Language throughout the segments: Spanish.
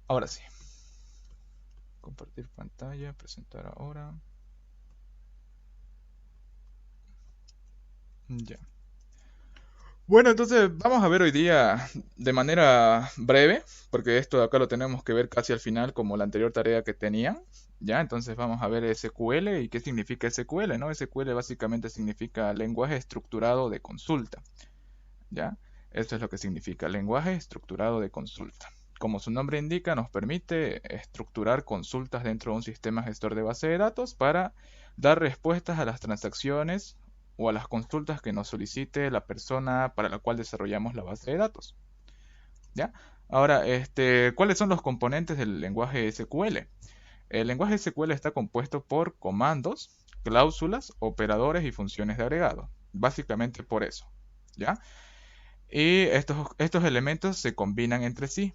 Ahora sí. Compartir pantalla, presentar ahora. Ya. Bueno, entonces vamos a ver hoy día de manera breve, porque esto de acá lo tenemos que ver casi al final como la anterior tarea que tenían. Ya, entonces vamos a ver SQL y qué significa SQL, ¿no? SQL básicamente significa lenguaje estructurado de consulta. ¿Ya? Esto es lo que significa lenguaje estructurado de consulta. Como su nombre indica, nos permite estructurar consultas dentro de un sistema gestor de base de datos para dar respuestas a las transacciones o a las consultas que nos solicite la persona para la cual desarrollamos la base de datos. ¿Ya? Ahora, ¿cuáles son los componentes del lenguaje SQL? El lenguaje SQL está compuesto por comandos, cláusulas, operadores y funciones de agregado. Básicamente por eso. ¿Ya? Y estos elementos se combinan entre sí.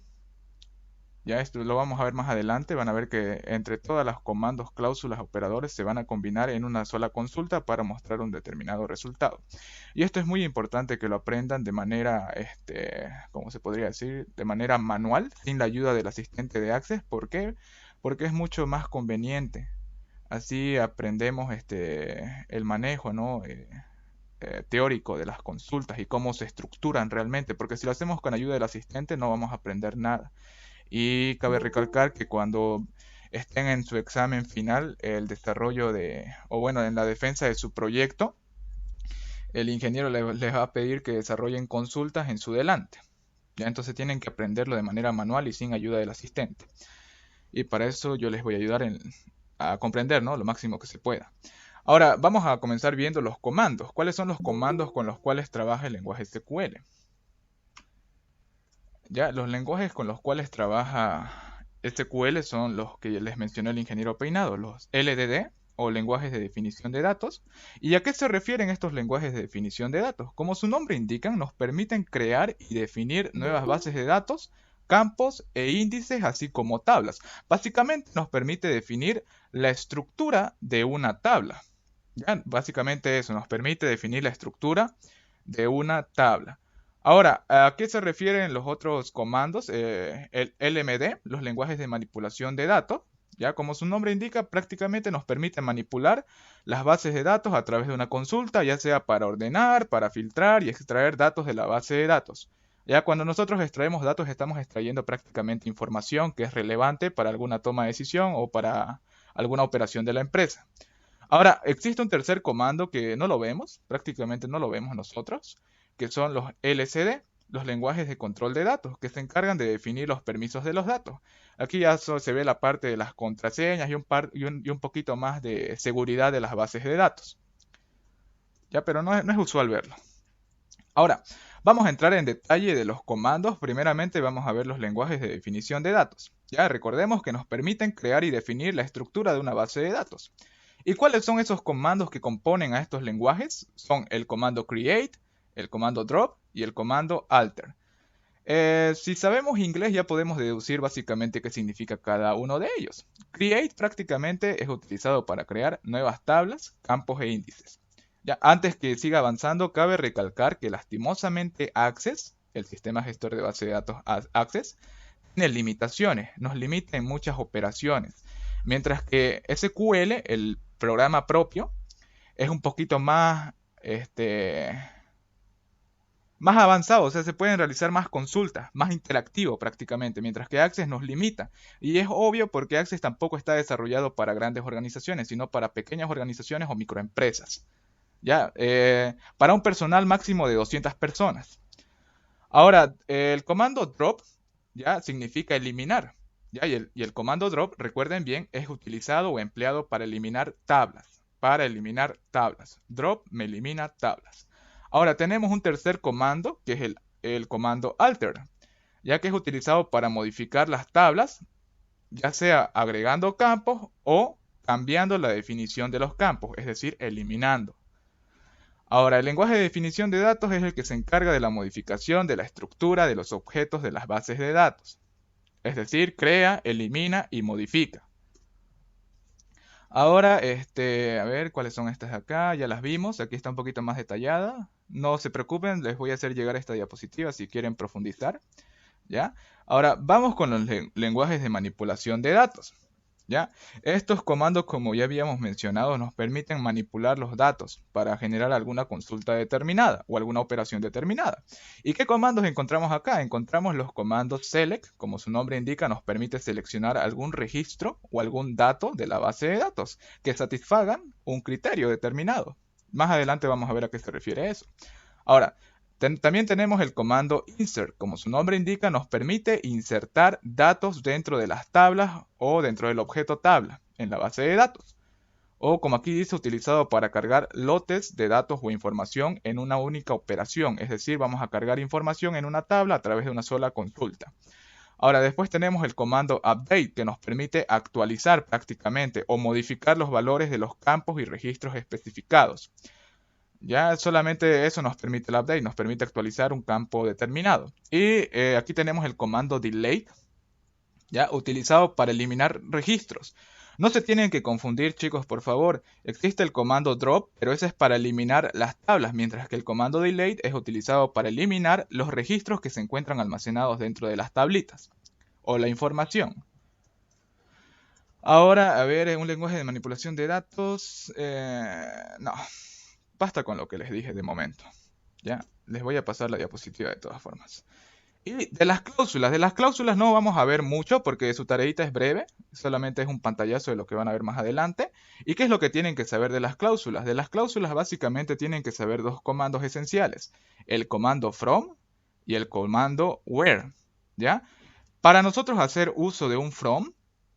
Ya esto lo vamos a ver más adelante. Van a ver que entre todas las comandos, cláusulas, operadores se van a combinar en una sola consulta para mostrar un determinado resultado. Y esto es muy importante que lo aprendan de manera, ¿cómo se podría decir? De manera manual, sin la ayuda del asistente de Access. ¿Por qué? Porque es mucho más conveniente. Así aprendemos el manejo, ¿no? Teórico de las consultas y cómo se estructuran realmente, porque si lo hacemos con ayuda del asistente no vamos a aprender nada. Y cabe recalcar que cuando estén en su examen final, el desarrollo o bueno, en la defensa de su proyecto, el ingeniero les va a pedir que desarrollen consultas en su delante. Ya entonces tienen que aprenderlo de manera manual y sin ayuda del asistente. Y para eso yo les voy a ayudar a comprender, ¿no? Lo máximo que se pueda. Ahora vamos a comenzar viendo los comandos. ¿Cuáles son los comandos con los cuales trabaja el lenguaje SQL? Ya, los lenguajes con los cuales trabaja SQL son los que les mencionó el ingeniero Peinado, los LDD o lenguajes de definición de datos. ¿Y a qué se refieren estos lenguajes de definición de datos? Como su nombre indica, nos permiten crear y definir nuevas bases de datos, campos e índices, así como tablas. Básicamente nos permite definir la estructura de una tabla. ¿Ya? Básicamente eso nos permite definir la estructura de una tabla. Ahora, ¿a qué se refieren los otros comandos? El LMD, los lenguajes de manipulación de datos. Ya como su nombre indica, prácticamente nos permite manipular las bases de datos a través de una consulta, ya sea para ordenar, para filtrar y extraer datos de la base de datos. Ya cuando nosotros extraemos datos, estamos extrayendo prácticamente información que es relevante para alguna toma de decisión o para alguna operación de la empresa. Ahora, existe un tercer comando que no lo vemos, prácticamente no lo vemos nosotros, que son los LCD, los lenguajes de control de datos, que se encargan de definir los permisos de los datos. Aquí ya se ve la parte de las contraseñas y un poquito más de seguridad de las bases de datos. Ya, pero no es usual verlo. Ahora, vamos a entrar en detalle de los comandos. Primeramente vamos a ver los lenguajes de definición de datos. Ya, recordemos que nos permiten crear y definir la estructura de una base de datos. ¿Y cuáles son esos comandos que componen a estos lenguajes? Son el comando create, el comando drop y el comando alter. Si sabemos inglés ya podemos deducir básicamente qué significa cada uno de ellos. Create prácticamente es utilizado para crear nuevas tablas, campos e índices. Ya, antes que siga avanzando, cabe recalcar que lastimosamente Access, el sistema gestor de base de datos Access, tiene limitaciones, nos limita en muchas operaciones. Mientras que SQL, el programa propio, es un poquito más avanzado, o sea, se pueden realizar más consultas, más interactivo prácticamente, mientras que Access nos limita. Y es obvio porque Access tampoco está desarrollado para grandes organizaciones, sino para pequeñas organizaciones o microempresas. Ya, para un personal máximo de 200 personas. Ahora, el comando drop ya significa eliminar. Ya, y el comando drop, recuerden bien, es utilizado o empleado para eliminar tablas. Para eliminar tablas. Drop me elimina tablas. Ahora tenemos un tercer comando, que es el comando alter, ya que es utilizado para modificar las tablas, ya sea agregando campos o cambiando la definición de los campos, es decir, eliminando. Ahora, el lenguaje de definición de datos es el que se encarga de la modificación de la estructura de los objetos de las bases de datos. Es decir, crea, elimina y modifica. Ahora, a ver, ¿cuáles son estas de acá? Ya las vimos, aquí está un poquito más detallada. No se preocupen, les voy a hacer llegar esta diapositiva si quieren profundizar. ¿Ya? Ahora, vamos con los lenguajes de manipulación de datos. ¿Ya? Estos comandos, como ya habíamos mencionado, nos permiten manipular los datos para generar alguna consulta determinada o alguna operación determinada. ¿Y qué comandos encontramos acá? Encontramos los comandos select, como su nombre indica, nos permite seleccionar algún registro o algún dato de la base de datos que satisfagan un criterio determinado. Más adelante vamos a ver a qué se refiere eso. Ahora, también tenemos el comando insert. Como su nombre indica, nos permite insertar datos dentro de las tablas o dentro del objeto tabla en la base de datos. O como aquí dice, utilizado para cargar lotes de datos o información en una única operación. Es decir, vamos a cargar información en una tabla a través de una sola consulta. Ahora, después tenemos el comando update, que nos permite actualizar prácticamente o modificar los valores de los campos y registros especificados. Ya solamente eso nos permite el update, nos permite actualizar un campo determinado. Y aquí tenemos el comando delete, ya utilizado para eliminar registros. No se tienen que confundir, chicos, por favor. Existe el comando drop, pero ese es para eliminar las tablas, mientras que el comando delete es utilizado para eliminar los registros que se encuentran almacenados dentro de las tablitas o la información. Ahora, a ver, un lenguaje de manipulación de datos. No, basta con lo que les dije de momento. Ya, les voy a pasar la diapositiva de todas formas. Y de las cláusulas no vamos a ver mucho porque su tareita es breve, solamente es un pantallazo de lo que van a ver más adelante. ¿Y qué es lo que tienen que saber de las cláusulas? De las cláusulas básicamente tienen que saber dos comandos esenciales, el comando from y el comando where, ¿ya? Para nosotros hacer uso de un from,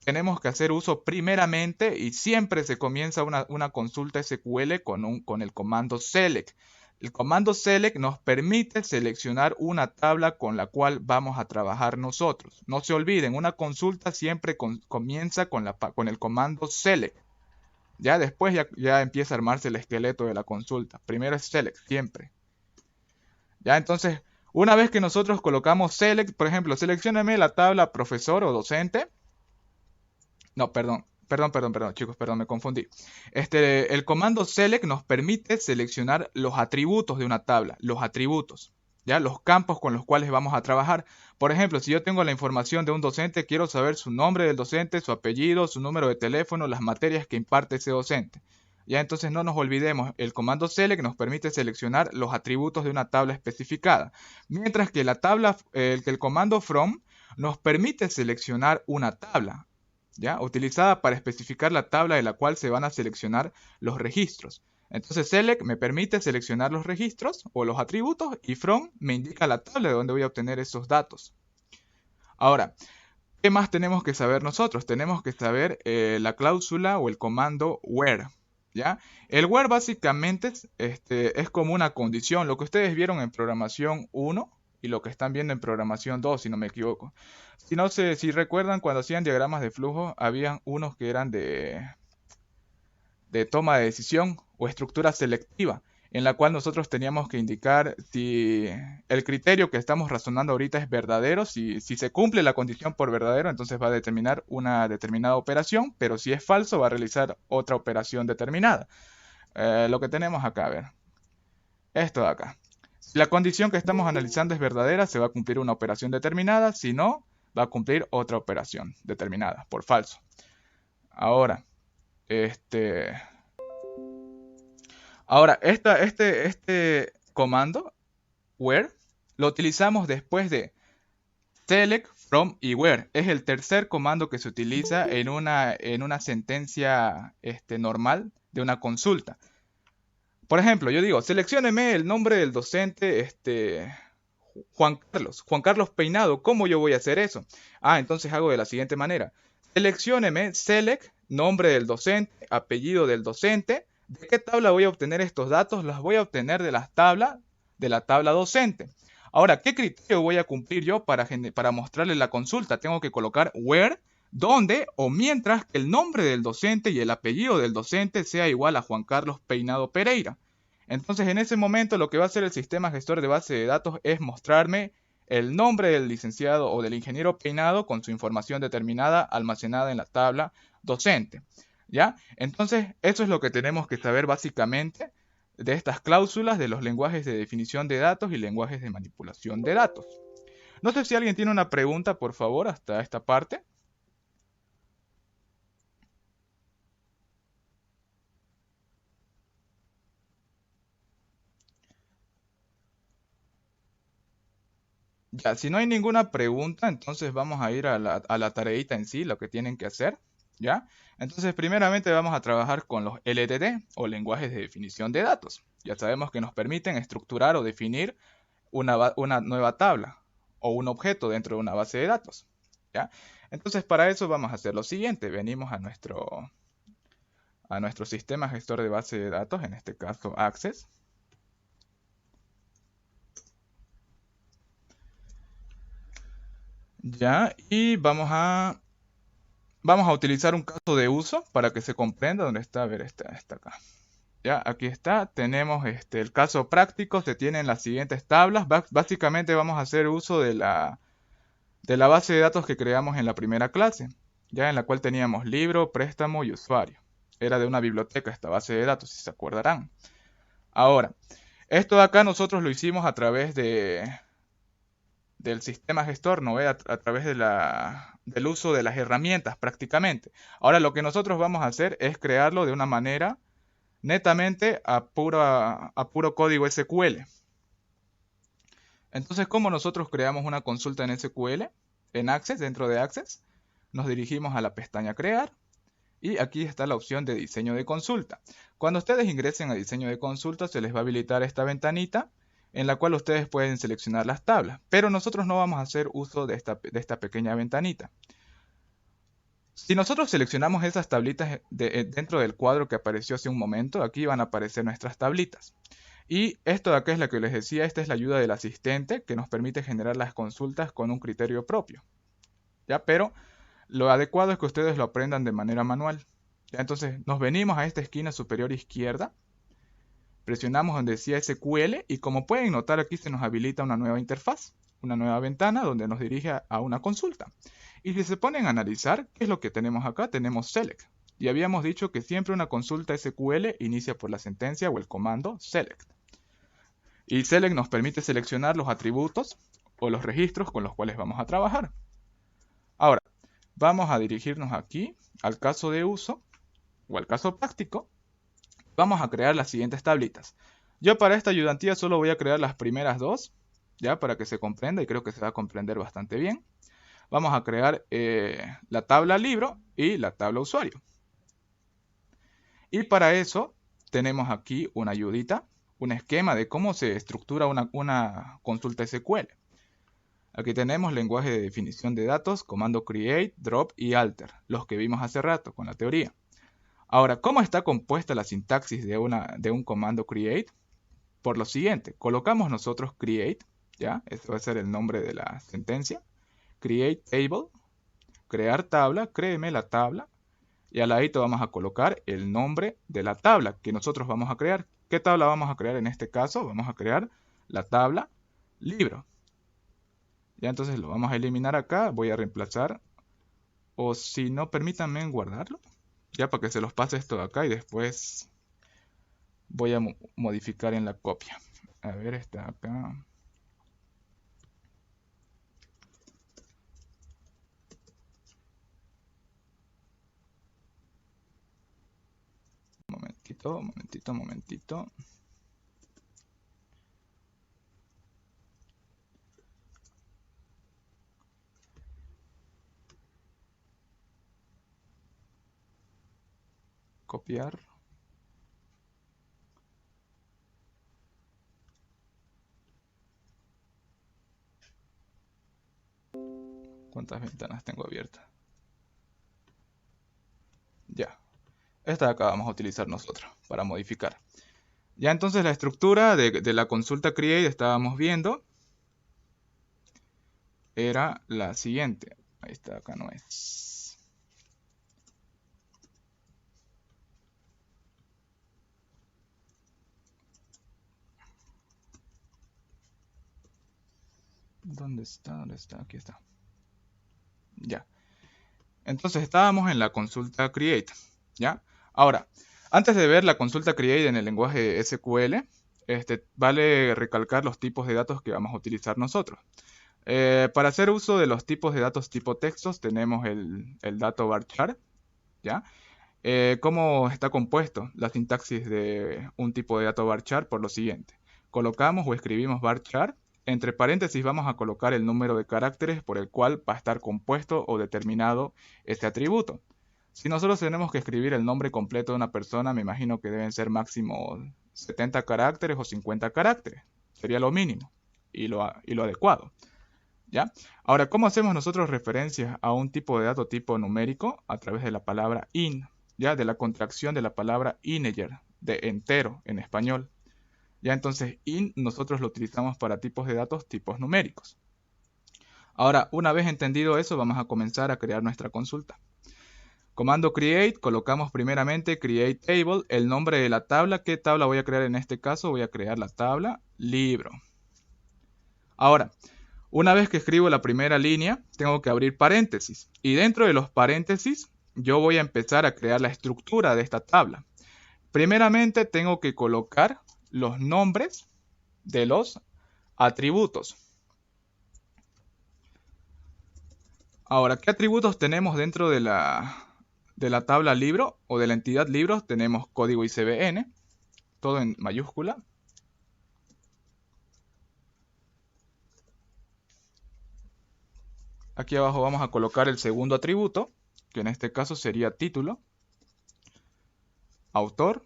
tenemos que hacer uso primeramente y siempre se comienza una consulta SQL con el comando select. El comando select nos permite seleccionar una tabla con la cual vamos a trabajar nosotros. No se olviden, una consulta siempre comienza con el comando select. Ya después ya empieza a armarse el esqueleto de la consulta. Primero es select, siempre. Ya entonces, una vez que nosotros colocamos select, por ejemplo, seleccioname la tabla profesor o docente. No, perdón, chicos, perdón, me confundí. El comando select nos permite seleccionar los atributos de una tabla, los atributos, ¿ya? Los campos con los cuales vamos a trabajar. Por ejemplo, si yo tengo la información de un docente, quiero saber su nombre del docente, su apellido, su número de teléfono, las materias que imparte ese docente. Ya entonces no nos olvidemos, el comando select nos permite seleccionar los atributos de una tabla especificada, mientras que el comando from nos permite seleccionar una tabla, ¿ya? Utilizada para especificar la tabla de la cual se van a seleccionar los registros. Entonces select me permite seleccionar los registros o los atributos y from me indica la tabla de donde voy a obtener esos datos. Ahora, ¿qué más tenemos que saber nosotros? Tenemos que saber la cláusula o el comando where, ¿ya? El where básicamente es como una condición, lo que ustedes vieron en programación 1 y lo que están viendo en programación 2, si no me equivoco. Si no sé, si recuerdan cuando hacían diagramas de flujo, habían unos que eran de toma de decisión o estructura selectiva, en la cual nosotros teníamos que indicar si el criterio que estamos razonando ahorita es verdadero, si se cumple la condición por verdadero, entonces va a determinar una determinada operación, pero si es falso va a realizar otra operación determinada. Lo que tenemos acá, a ver, esto de acá. Si la condición que estamos analizando es verdadera, se va a cumplir una operación determinada, si no, va a cumplir otra operación determinada por falso. Ahora, este, este comando, where, lo utilizamos después de select, from y where. Es el tercer comando que se utiliza en una sentencia normal de una consulta. Por ejemplo, yo digo, seleccióneme el nombre del docente, Juan Carlos Peinado. ¿Cómo yo voy a hacer eso? Ah, entonces hago de la siguiente manera. Seleccióneme, select, nombre del docente, apellido del docente. ¿De qué tabla voy a obtener estos datos? Los voy a obtener de la tabla docente. Ahora, ¿qué criterio voy a cumplir yo para mostrarle la consulta? Tengo que colocar where, donde o mientras que el nombre del docente y el apellido del docente sea igual a Juan Carlos Peinado Pereira. Entonces, en ese momento lo que va a hacer el sistema gestor de base de datos es mostrarme el nombre del licenciado o del ingeniero Peinado con su información determinada almacenada en la tabla docente. ¿Ya? Entonces, eso es lo que tenemos que saber básicamente de estas cláusulas de los lenguajes de definición de datos y lenguajes de manipulación de datos. No sé si alguien tiene una pregunta, por favor, hasta esta parte. Ya, si no hay ninguna pregunta, entonces vamos a ir a la tareita en sí, lo que tienen que hacer, ¿ya? Entonces, primeramente vamos a trabajar con los LDD o lenguajes de definición de datos. Ya sabemos que nos permiten estructurar o definir una nueva tabla o un objeto dentro de una base de datos, ¿ya? Entonces, para eso vamos a hacer lo siguiente. Venimos a nuestro sistema gestor de base de datos, en este caso Access. Ya, y vamos a utilizar un caso de uso para que se comprenda dónde está. A ver, está acá. Ya, aquí está. Tenemos el caso práctico. Se tienen las siguientes tablas. Básicamente vamos a hacer uso de la base de datos que creamos en la primera clase, ya en la cual teníamos libro, préstamo y usuario. Era de una biblioteca esta base de datos, si se acordarán. Ahora, esto de acá nosotros lo hicimos a través del sistema gestor, ¿no ve? A través del uso de las herramientas prácticamente. Ahora lo que nosotros vamos a hacer es crearlo de una manera netamente a puro código SQL. Entonces, ¿cómo nosotros creamos una consulta en SQL? En Access, dentro de Access, nos dirigimos a la pestaña Crear y aquí está la opción de diseño de consulta. Cuando ustedes ingresen a diseño de consulta, se les va a habilitar esta ventanita en la cual ustedes pueden seleccionar las tablas, pero nosotros no vamos a hacer uso de esta pequeña ventanita. Si nosotros seleccionamos esas tablitas dentro del cuadro que apareció hace un momento, aquí van a aparecer nuestras tablitas. Y esto de acá es la que les decía, esta es la ayuda del asistente que nos permite generar las consultas con un criterio propio. ¿Ya? Pero lo adecuado es que ustedes lo aprendan de manera manual. ¿Ya? Entonces nos venimos a esta esquina superior izquierda, presionamos donde decía SQL y como pueden notar aquí se nos habilita una nueva interfaz, una nueva ventana donde nos dirige a una consulta. Y si se ponen a analizar, ¿qué es lo que tenemos acá? Tenemos select. Y habíamos dicho que siempre una consulta SQL inicia por la sentencia o el comando select. Y select nos permite seleccionar los atributos o los registros con los cuales vamos a trabajar. Ahora, vamos a dirigirnos aquí al caso de uso o al caso práctico. Vamos a crear las siguientes tablitas. Yo para esta ayudantía solo voy a crear las primeras dos, ya para que se comprenda y creo que se va a comprender bastante bien. Vamos a crear la tabla libro y la tabla usuario. Y para eso tenemos aquí una ayudita, un esquema de cómo se estructura una consulta SQL. Aquí tenemos lenguaje de definición de datos, comando create, drop y alter, los que vimos hace rato con la teoría. Ahora, ¿cómo está compuesta la sintaxis de un comando create? Por lo siguiente, colocamos nosotros create, ¿ya? Este va a ser el nombre de la sentencia. Create table, crear tabla, créeme la tabla. Y al ladito vamos a colocar el nombre de la tabla que nosotros vamos a crear. ¿Qué tabla vamos a crear en este caso? Vamos a crear la tabla libro. Ya entonces lo vamos a eliminar acá. Voy a reemplazar. O si no, permítanme guardarlo. Ya para que se los pase esto de acá y después voy a modificar en la copia. A ver, está acá. Momentito. Copiar. ¿Cuántas ventanas tengo abiertas? Ya. Esta de acá vamos a utilizar nosotros para modificar. Ya entonces la estructura de la consulta create estábamos viendo era la siguiente. Ahí está, acá no es. ¿Dónde está? ¿Dónde está? Aquí está. Ya. Entonces estábamos en la consulta create. ¿Ya? Ahora, antes de ver la consulta create en el lenguaje SQL, vale recalcar los tipos de datos que vamos a utilizar nosotros. Para hacer uso de los tipos de datos tipo textos tenemos el dato varchar, ¿ya? ¿Cómo está compuesto la sintaxis de un tipo de dato varchar? Por lo siguiente, colocamos o escribimos varchar, entre paréntesis vamos a colocar el número de caracteres por el cual va a estar compuesto o determinado este atributo. Si nosotros tenemos que escribir el nombre completo de una persona, me imagino que deben ser máximo 70 caracteres o 50 caracteres. Sería lo mínimo y lo adecuado. ¿Ya? Ahora, ¿cómo hacemos nosotros referencia a un tipo de dato tipo numérico? A través de la palabra in, ¿ya? De la contracción de la palabra integer, de entero en español. ¿Ya? Entonces, in nosotros lo utilizamos para tipos de datos tipos numéricos. Ahora, una vez entendido eso, vamos a comenzar a crear nuestra consulta. Comando create, colocamos primeramente create table, el nombre de la tabla. ¿Qué tabla voy a crear en este caso? Voy a crear la tabla libro. Ahora, una vez que escribo la primera línea, tengo que abrir paréntesis. Y dentro de los paréntesis, yo voy a empezar a crear la estructura de esta tabla. Primeramente, tengo que colocar los nombres de los atributos. Ahora, ¿qué atributos tenemos dentro de la tabla libro o de la entidad libros? Tenemos código ICBN, todo en mayúscula. Aquí abajo vamos a colocar el segundo atributo, que en este caso sería título, autor,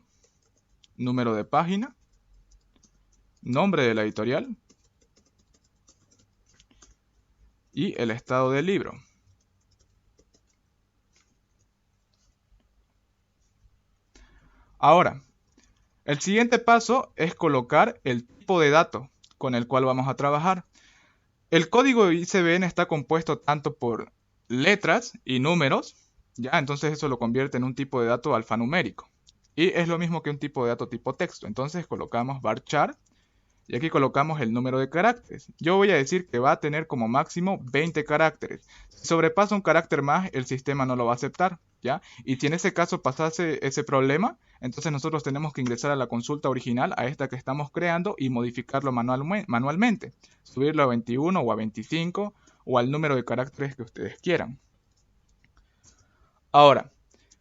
número de página, nombre de la editorial y el estado del libro. Ahora, el siguiente paso es colocar el tipo de dato con el cual vamos a trabajar. El código ICBN está compuesto tanto por letras y números, ¿ya? Entonces eso lo convierte en un tipo de dato alfanumérico. Y es lo mismo que un tipo de dato tipo texto. Entonces colocamos varchar y aquí colocamos el número de caracteres. Yo voy a decir que va a tener como máximo 20 caracteres. Si sobrepasa un carácter más, el sistema no lo va a aceptar, ¿ya? Y si en ese caso pasase ese problema, entonces nosotros tenemos que ingresar a la consulta original, a esta que estamos creando, y modificarlo manualmente. Subirlo a 21 o a 25 o al número de caracteres que ustedes quieran. Ahora,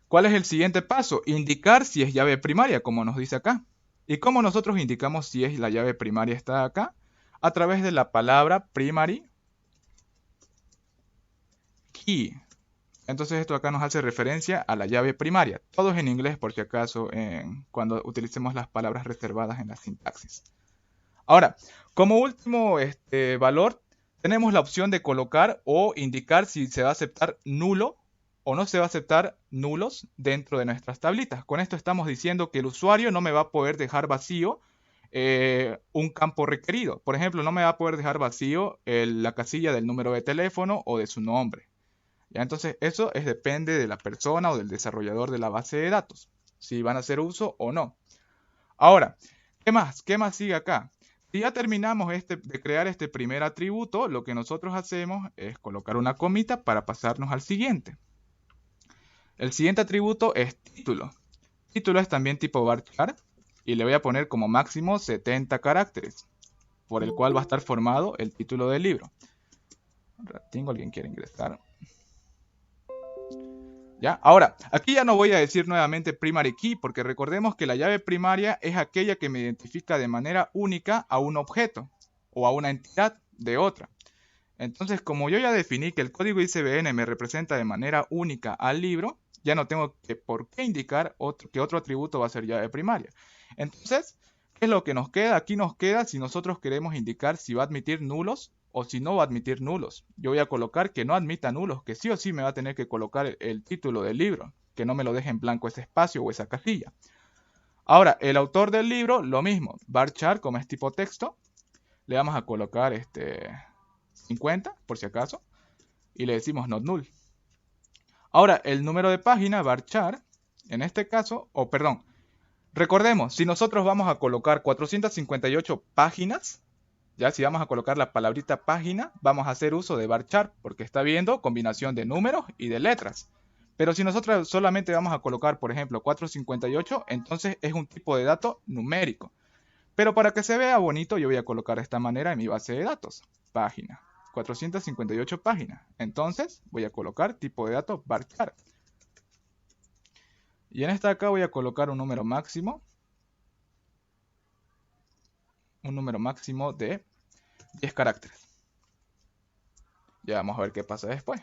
¿cuál es el siguiente paso? Indicar si es llave primaria, como nos dice acá. ¿Y cómo nosotros indicamos si es la llave primaria está acá? A través de la palabra primary key. Entonces esto acá nos hace referencia a la llave primaria. Todo es en inglés por si acaso cuando utilicemos las palabras reservadas en la sintaxis. Ahora, como último valor, tenemos la opción de colocar o indicar si se va a aceptar nulo o no se va a aceptar nulos dentro de nuestras tablitas. Con esto estamos diciendo que el usuario no me va a poder dejar vacío un campo requerido. Por ejemplo, no me va a poder dejar vacío la casilla del número de teléfono o de su nombre. ¿Ya? Entonces, eso depende de la persona o del desarrollador de la base de datos, si van a hacer uso o no. Ahora, ¿qué más? ¿Qué más sigue acá? Si ya terminamos de crear este primer atributo, lo que nosotros hacemos es colocar una comita para pasarnos al siguiente. El siguiente atributo es título. Título es también tipo varchar y le voy a poner como máximo 70 caracteres, por el cual va a estar formado el título del libro. ¿Tengo alguien quiere ingresar? ¿Ya? Ahora, aquí ya no voy a decir nuevamente primary key, porque recordemos que la llave primaria es aquella que me identifica de manera única a un objeto o a una entidad de otra. Entonces, como yo ya definí que el código ICBN me representa de manera única al libro, ya no tengo por qué indicar que otro atributo va a ser llave primaria. Entonces, ¿qué es lo que nos queda? Aquí nos queda si nosotros queremos indicar si va a admitir nulos o si no va a admitir nulos. Yo voy a colocar que no admita nulos, que sí o sí me va a tener que colocar el título del libro, que no me lo deje en blanco ese espacio o esa casilla. Ahora, el autor del libro, lo mismo, varchar como es tipo texto, le vamos a colocar 50 por si acaso y le decimos not null. Ahora, el número de página varchar, en este caso, recordemos, si nosotros vamos a colocar 458 páginas, ya si vamos a colocar la palabrita página, vamos a hacer uso de varchar, porque está viendo combinación de números y de letras. Pero si nosotros solamente vamos a colocar, por ejemplo, 458, entonces es un tipo de dato numérico. Pero para que se vea bonito, yo voy a colocar de esta manera en mi base de datos, página. 458 páginas. Entonces voy a colocar tipo de datos varchar. Y en esta acá voy a colocar un número máximo. Un número máximo de 10 caracteres. Ya vamos a ver qué pasa después.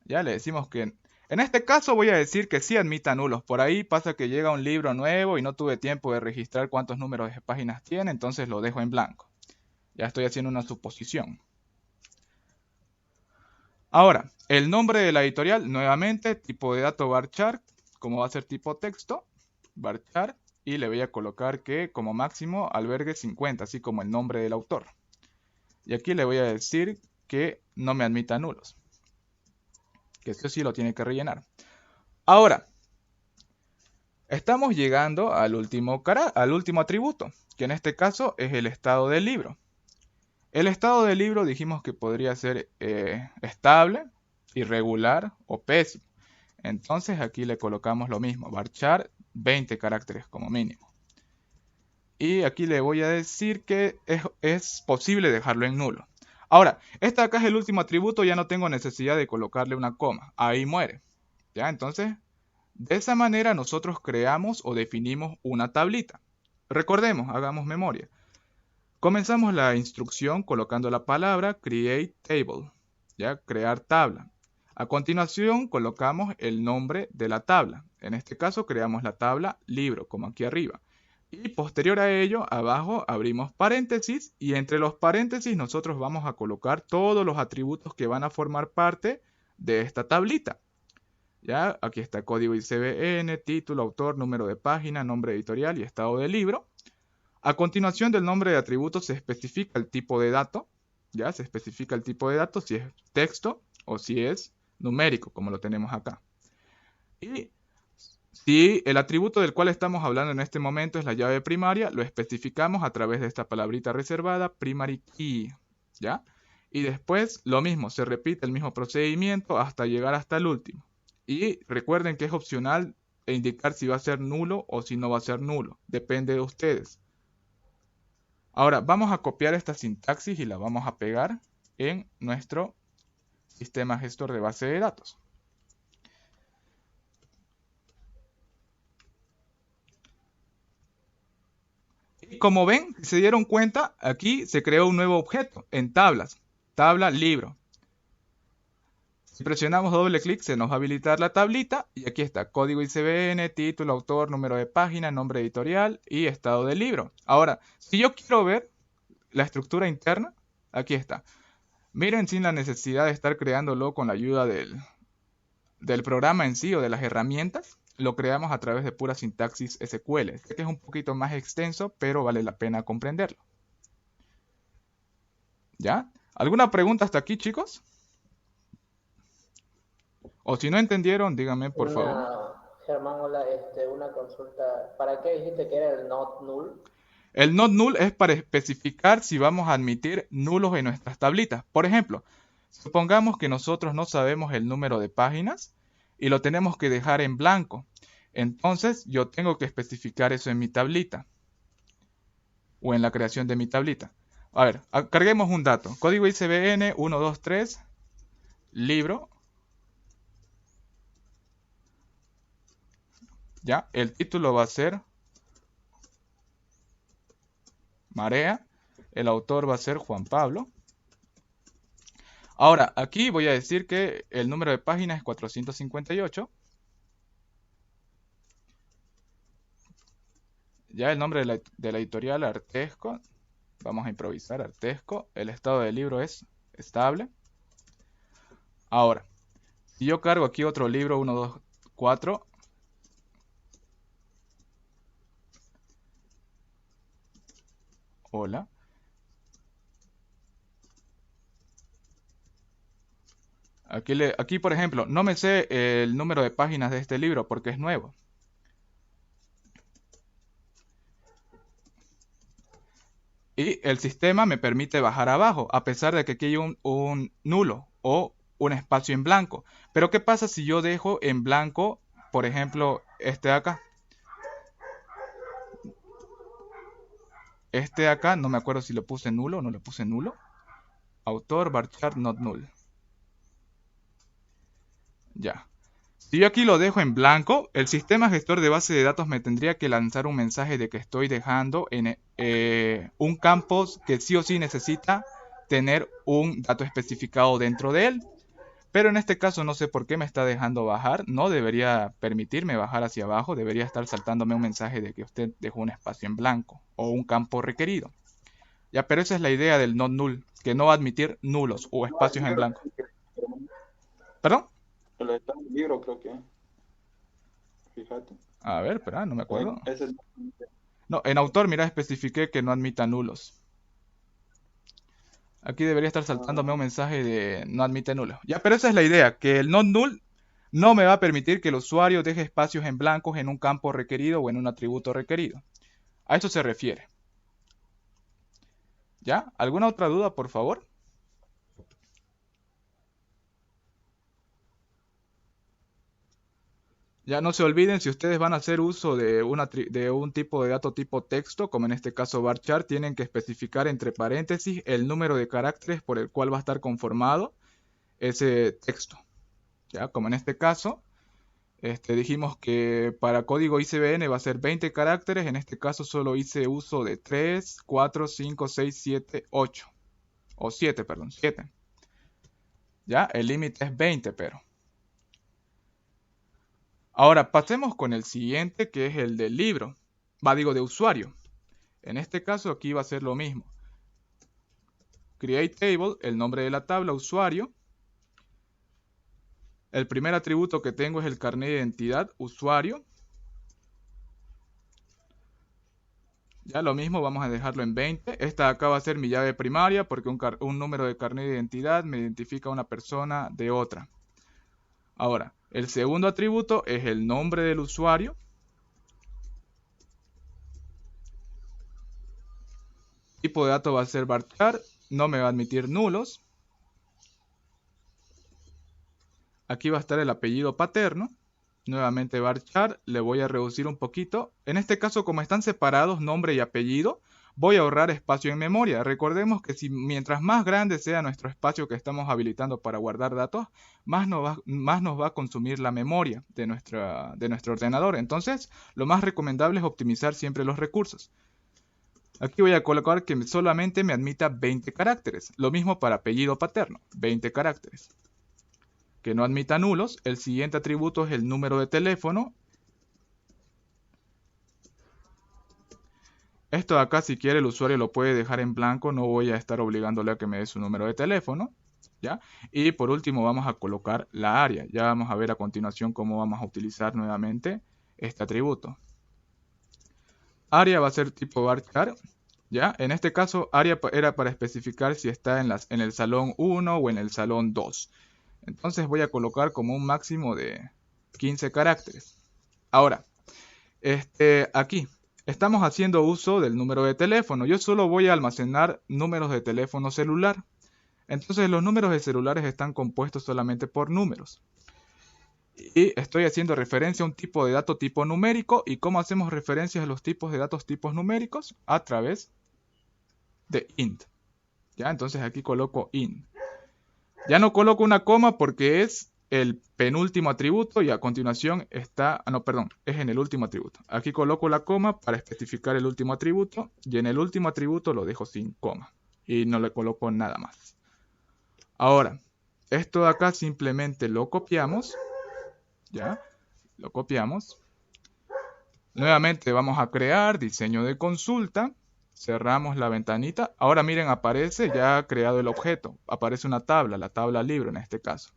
Ya le decimos que en este caso voy a decir que sí admita nulos. Por ahí pasa que llega un libro nuevo y no tuve tiempo de registrar cuántos números de páginas tiene, entonces lo dejo en blanco. Ya estoy haciendo una suposición. Ahora, el nombre de la editorial, nuevamente, tipo de dato varchar, como va a ser tipo texto, varchar, y le voy a colocar que como máximo albergue 50, así como el nombre del autor. Y aquí le voy a decir que no me admita nulos, que eso sí lo tiene que rellenar. Ahora, estamos llegando al último atributo, que en este caso es el estado del libro. El estado del libro dijimos que podría ser estable, irregular o pésimo. Entonces aquí le colocamos lo mismo, varchar 20 caracteres como mínimo. Y aquí le voy a decir que es posible dejarlo en nulo. Ahora, este acá es el último atributo, ya no tengo necesidad de colocarle una coma, ahí muere. ¿Ya? Entonces, de esa manera nosotros creamos o definimos una tablita. Recordemos, hagamos memoria. Comenzamos la instrucción colocando la palabra create table, ¿ya? Crear tabla. A continuación colocamos el nombre de la tabla. En este caso creamos la tabla libro, como aquí arriba. Y posterior a ello, abajo abrimos paréntesis y entre los paréntesis nosotros vamos a colocar todos los atributos que van a formar parte de esta tablita. ¿Ya? Aquí está código ISBN, título, autor, número de página, nombre editorial y estado del libro. A continuación del nombre de atributo se especifica el tipo de dato, ya se especifica el tipo de dato, si es texto o si es numérico, como lo tenemos acá. Y si el atributo del cual estamos hablando en este momento es la llave primaria, lo especificamos a través de esta palabrita reservada, primary key, ¿ya? Y después lo mismo, se repite el mismo procedimiento hasta llegar hasta el último. Y recuerden que es opcional indicar si va a ser nulo o si no va a ser nulo, depende de ustedes. Ahora vamos a copiar esta sintaxis y la vamos a pegar en nuestro sistema gestor de base de datos. Y como ven, si se dieron cuenta, aquí se creó un nuevo objeto en tablas, tabla libro. Si presionamos doble clic se nos va a habilitar la tablita y aquí está código ISBN, título, autor, número de página, nombre editorial y estado del libro. Ahora, si yo quiero ver la estructura interna, aquí está. Miren sin la necesidad de estar creándolo con la ayuda del programa en sí o de las herramientas, lo creamos a través de pura sintaxis SQL. Sé que es un poquito más extenso, pero vale la pena comprenderlo. ¿Ya? ¿Alguna pregunta hasta aquí, chicos? O si no entendieron, díganme por favor. Germán, hola, una consulta. ¿Para qué dijiste que era el not null? El not null es para especificar si vamos a admitir nulos en nuestras tablitas. Por ejemplo, supongamos que nosotros no sabemos el número de páginas y lo tenemos que dejar en blanco. Entonces yo tengo que especificar eso en mi tablita o en la creación de mi tablita. A ver, carguemos un dato. Código ISBN 123, libro. Ya, el título va a ser Marea. El autor va a ser Juan Pablo. Ahora, aquí voy a decir que el número de páginas es 458. Ya el nombre de la editorial Artesco. Vamos a improvisar Artesco. El estado del libro es estable. Ahora, si yo cargo aquí otro libro 1, 2, 4. Hola. Aquí, por ejemplo, no me sé el número de páginas de este libro porque es nuevo. Y el sistema me permite bajar abajo, a pesar de que aquí hay un nulo o un espacio en blanco. Pero ¿qué pasa si yo dejo en blanco, por ejemplo, este de acá? Este de acá, no me acuerdo si lo puse nulo o no lo puse nulo. autor varchar not null. Ya. Si yo aquí lo dejo en blanco, el sistema gestor de base de datos me tendría que lanzar un mensaje de que estoy dejando en un campo que sí o sí necesita tener un dato especificado dentro de él. Pero en este caso no sé por qué me está dejando bajar. No debería permitirme bajar hacia abajo. Debería estar saltándome un mensaje de que usted dejó un espacio en blanco o un campo requerido. Ya, pero esa es la idea del not null, que no va a admitir nulos o No, el espacios en libro, blanco. ¿Perdón? el está en el libro creo que, fíjate. A ver, espera, no me acuerdo. Es el... No, en autor, mira, especifiqué que no admita nulos. Aquí debería estar saltándome un mensaje de no admite nulos. Ya, pero esa es la idea, que el not null no me va a permitir que el usuario deje espacios en blancos en un campo requerido o en un atributo requerido. A eso se refiere. ¿Ya? ¿Alguna otra duda, por favor? Ya no se olviden, si ustedes van a hacer uso de un tipo de dato tipo texto, como en este caso varchar, tienen que especificar entre paréntesis el número de caracteres por el cual va a estar conformado ese texto. Ya, como en este caso, dijimos que para código ICBN va a ser 20 caracteres, en este caso solo hice uso de 3, 4, 5, 6, 7, 8. O 7, perdón, 7. Ya, el límite es 20, pero. Ahora pasemos con el siguiente, que es el del libro. Digo, de usuario. En este caso aquí va a ser lo mismo. Create table, el nombre de la tabla, usuario. El primer atributo que tengo es el carnet de identidad, usuario. Ya lo mismo, vamos a dejarlo en 20. Esta acá va a ser mi llave primaria porque un número de carnet de identidad me identifica a una persona de otra. Ahora, el segundo atributo es el nombre del usuario. Tipo de dato va a ser varchar, no me va a admitir nulos. Aquí va a estar el apellido paterno. Nuevamente varchar, le voy a reducir un poquito. En este caso, como están separados nombre y apellido, voy a ahorrar espacio en memoria. Recordemos que mientras más grande sea nuestro espacio que estamos habilitando para guardar datos, más nos va a consumir la memoria de nuestro ordenador. Entonces, lo más recomendable es optimizar siempre los recursos. Aquí voy a colocar que solamente me admita 20 caracteres. Lo mismo para apellido paterno, 20 caracteres. Que no admita nulos. El siguiente atributo es el número de teléfono. Esto de acá, si quiere, el usuario lo puede dejar en blanco. No voy a estar obligándole a que me dé su número de teléfono. ¿Ya? Y por último vamos a colocar la área. Ya vamos a ver a continuación cómo vamos a utilizar nuevamente este atributo. Área va a ser tipo varchar. ¿Ya? En este caso, área era para especificar si está en el salón 1 o en el salón 2. Entonces voy a colocar como un máximo de 15 caracteres. Ahora, aquí estamos haciendo uso del número de teléfono. Yo solo voy a almacenar números de teléfono celular. Entonces los números de celulares están compuestos solamente por números. Y estoy haciendo referencia a un tipo de dato tipo numérico. ¿Y cómo hacemos referencias a los tipos de datos tipos numéricos? A través de int. ¿Ya? Entonces aquí coloco int. Ya no coloco una coma porque es el penúltimo atributo y a continuación está, no, perdón, es en el último atributo. Aquí coloco la coma para especificar el último atributo y en el último atributo lo dejo sin coma y no le coloco nada más. Ahora, esto de acá simplemente lo copiamos, ¿ya? Lo copiamos. Nuevamente vamos a crear diseño de consulta. Cerramos la ventanita. Ahora miren, aparece ya creado el objeto. Aparece una tabla, la tabla libro en este caso.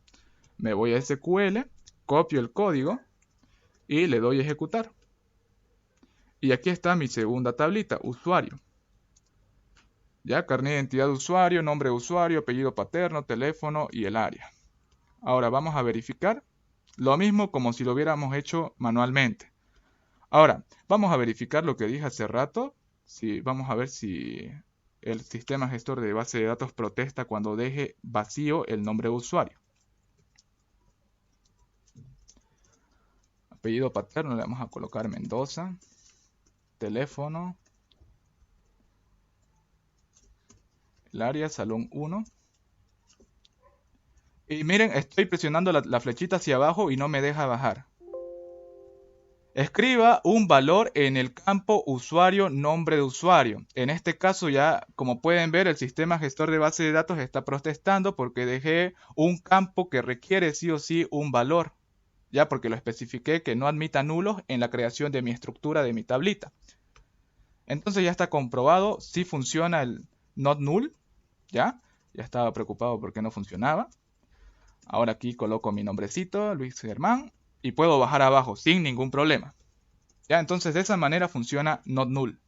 Me voy a SQL, copio el código y le doy a ejecutar. Y aquí está mi segunda tablita, usuario. Ya, carnet de identidad de usuario, nombre de usuario, apellido paterno, teléfono y el área. Ahora vamos a verificar. Lo mismo como si lo hubiéramos hecho manualmente. Ahora, vamos a verificar lo que dije hace rato. Vamos a ver si el sistema gestor de base de datos protesta cuando deje vacío el nombre de usuario. Apellido paterno le vamos a colocar Mendoza. Teléfono. El área, salón 1. Y miren, estoy presionando la flechita hacia abajo y no me deja bajar. Escriba un valor en el campo usuario nombre de usuario. En este caso ya, como pueden ver, el sistema gestor de base de datos está protestando porque dejé un campo que requiere sí o sí un valor. Ya, porque lo especifiqué que no admita nulos en la creación de mi estructura de mi tablita. Entonces ya está comprobado, sí funciona el not null. Ya estaba preocupado porque no funcionaba. Ahora aquí coloco mi nombrecito, Luis Germán, y puedo bajar abajo sin ningún problema. Ya, entonces de esa manera funciona not null.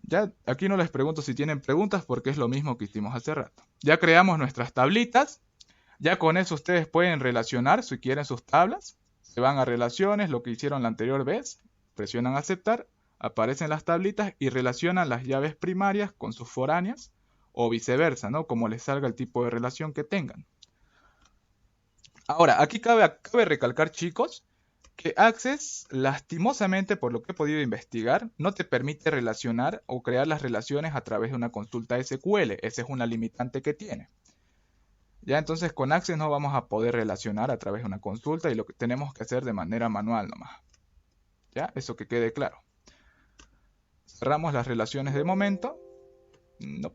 Ya, aquí no les pregunto si tienen preguntas porque es lo mismo que hicimos hace rato. Ya creamos nuestras tablitas. Ya con eso ustedes pueden relacionar si quieren sus tablas. Se van a relaciones, lo que hicieron la anterior vez. Presionan aceptar, aparecen las tablitas y relacionan las llaves primarias con sus foráneas o viceversa, ¿no? Como les salga el tipo de relación que tengan. Ahora, aquí cabe recalcar, chicos, que Access, lastimosamente, por lo que he podido investigar, no te permite relacionar o crear las relaciones a través de una consulta SQL. Esa es una limitante que tiene. Ya, entonces con Access no vamos a poder relacionar a través de una consulta y lo que tenemos que hacer de manera manual nomás. Ya, eso que quede claro. Cerramos las relaciones de momento. No.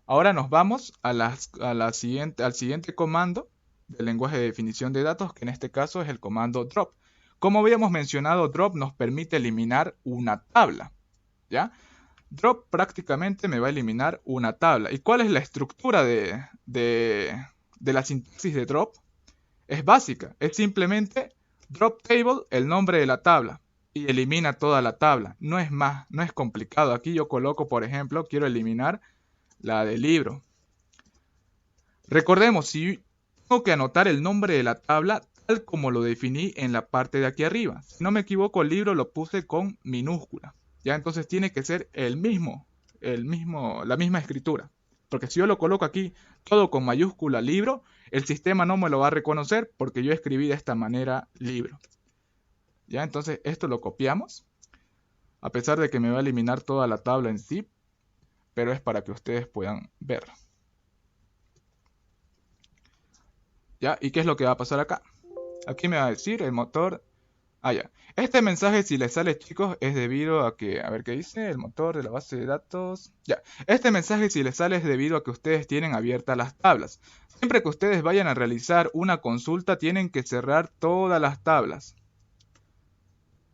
Ahora nos vamos al siguiente comando del lenguaje de definición de datos, que en este caso es el comando drop. Como habíamos mencionado, drop nos permite eliminar una tabla. ¿Ya? Drop prácticamente me va a eliminar una tabla. ¿Y cuál es la estructura de la sintaxis de drop? Es básica, es simplemente drop table, el nombre de la tabla, y elimina toda la tabla. No es más, no es complicado. Aquí yo coloco, por ejemplo, quiero eliminar la del libro. Recordemos, si tengo que anotar el nombre de la tabla tal como lo definí en la parte de aquí arriba. Si no me equivoco, el libro lo puse con minúscula. Ya, entonces tiene que ser la misma escritura. Porque si yo lo coloco aquí todo con mayúscula libro, el sistema no me lo va a reconocer porque yo escribí de esta manera libro. Ya, entonces esto lo copiamos. A pesar de que me va a eliminar toda la tabla en sí, pero es para que ustedes puedan ver. ¿Ya? ¿Y qué es lo que va a pasar acá? Aquí me va a decir el motor. Ah, ya. Este mensaje, si les sale, chicos, es debido a que, a ver qué dice, el motor de la base de datos. Ya. Este mensaje, si les sale, es debido a que ustedes tienen abiertas las tablas. Siempre que ustedes vayan a realizar una consulta, tienen que cerrar todas las tablas.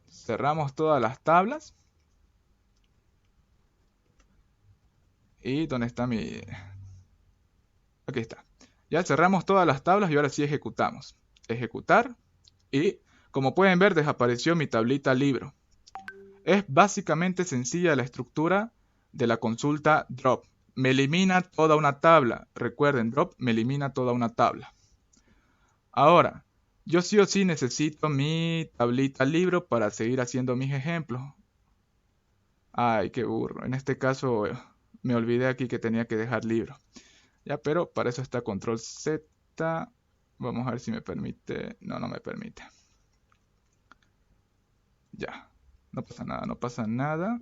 Cerramos todas las tablas. ¿Y dónde está mi...? Aquí está. Ya cerramos todas las tablas y ahora sí ejecutamos. Ejecutar. Y como pueden ver, desapareció mi tablita libro. Es básicamente sencilla la estructura de la consulta drop. Me elimina toda una tabla. Recuerden, drop me elimina toda una tabla. Ahora, yo sí o sí necesito mi tablita libro para seguir haciendo mis ejemplos. Ay, qué burro. En este caso me olvidé aquí que tenía que dejar libro. Ya, pero para eso está control Z. Vamos a ver si me permite. No, no me permite. Ya. No pasa nada, no pasa nada.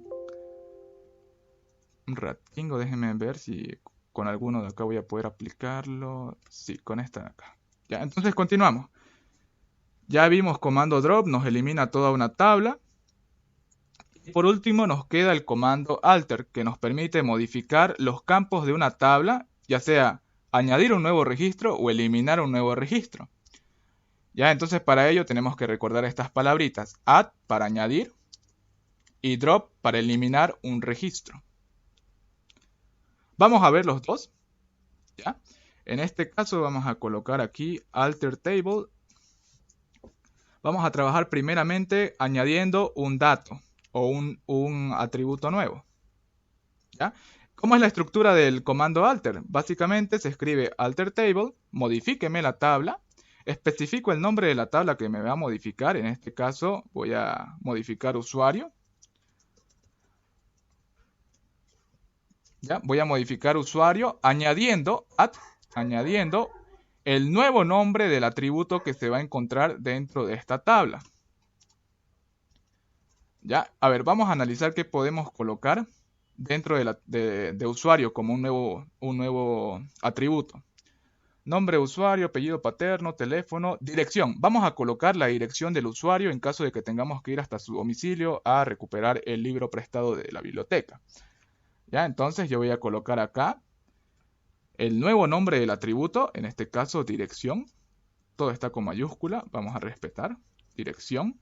Un ratingo, déjenme ver si con alguno de acá voy a poder aplicarlo. Sí, con esta de acá. Ya, entonces continuamos. Ya vimos comando drop, nos elimina toda una tabla. Y por último nos queda el comando alter, que nos permite modificar los campos de una tabla, ya sea añadir un nuevo registro o eliminar un nuevo registro. Ya, entonces para ello tenemos que recordar estas palabritas. Add para añadir y drop para eliminar un registro. Vamos a ver los dos. ¿Ya? En este caso vamos a colocar aquí alter table. Vamos a trabajar primeramente añadiendo un dato o un atributo nuevo. ¿Ya? ¿Cómo es la estructura del comando alter? Básicamente se escribe alter table, modifíqueme la tabla, especifico el nombre de la tabla que me va a modificar. En este caso voy a modificar usuario. ¿Ya? Voy a modificar usuario añadiendo el nuevo nombre del atributo que se va a encontrar dentro de esta tabla. ¿Ya? A ver, vamos a analizar qué podemos colocar. dentro de usuario como un nuevo atributo. Nombre de usuario, apellido paterno, teléfono, dirección. Vamos a colocar la dirección del usuario en caso de que tengamos que ir hasta su domicilio a recuperar el libro prestado de la biblioteca. ¿Ya? Entonces yo voy a colocar acá el nuevo nombre del atributo, en este caso dirección. Todo está con mayúscula, vamos a respetar. Dirección.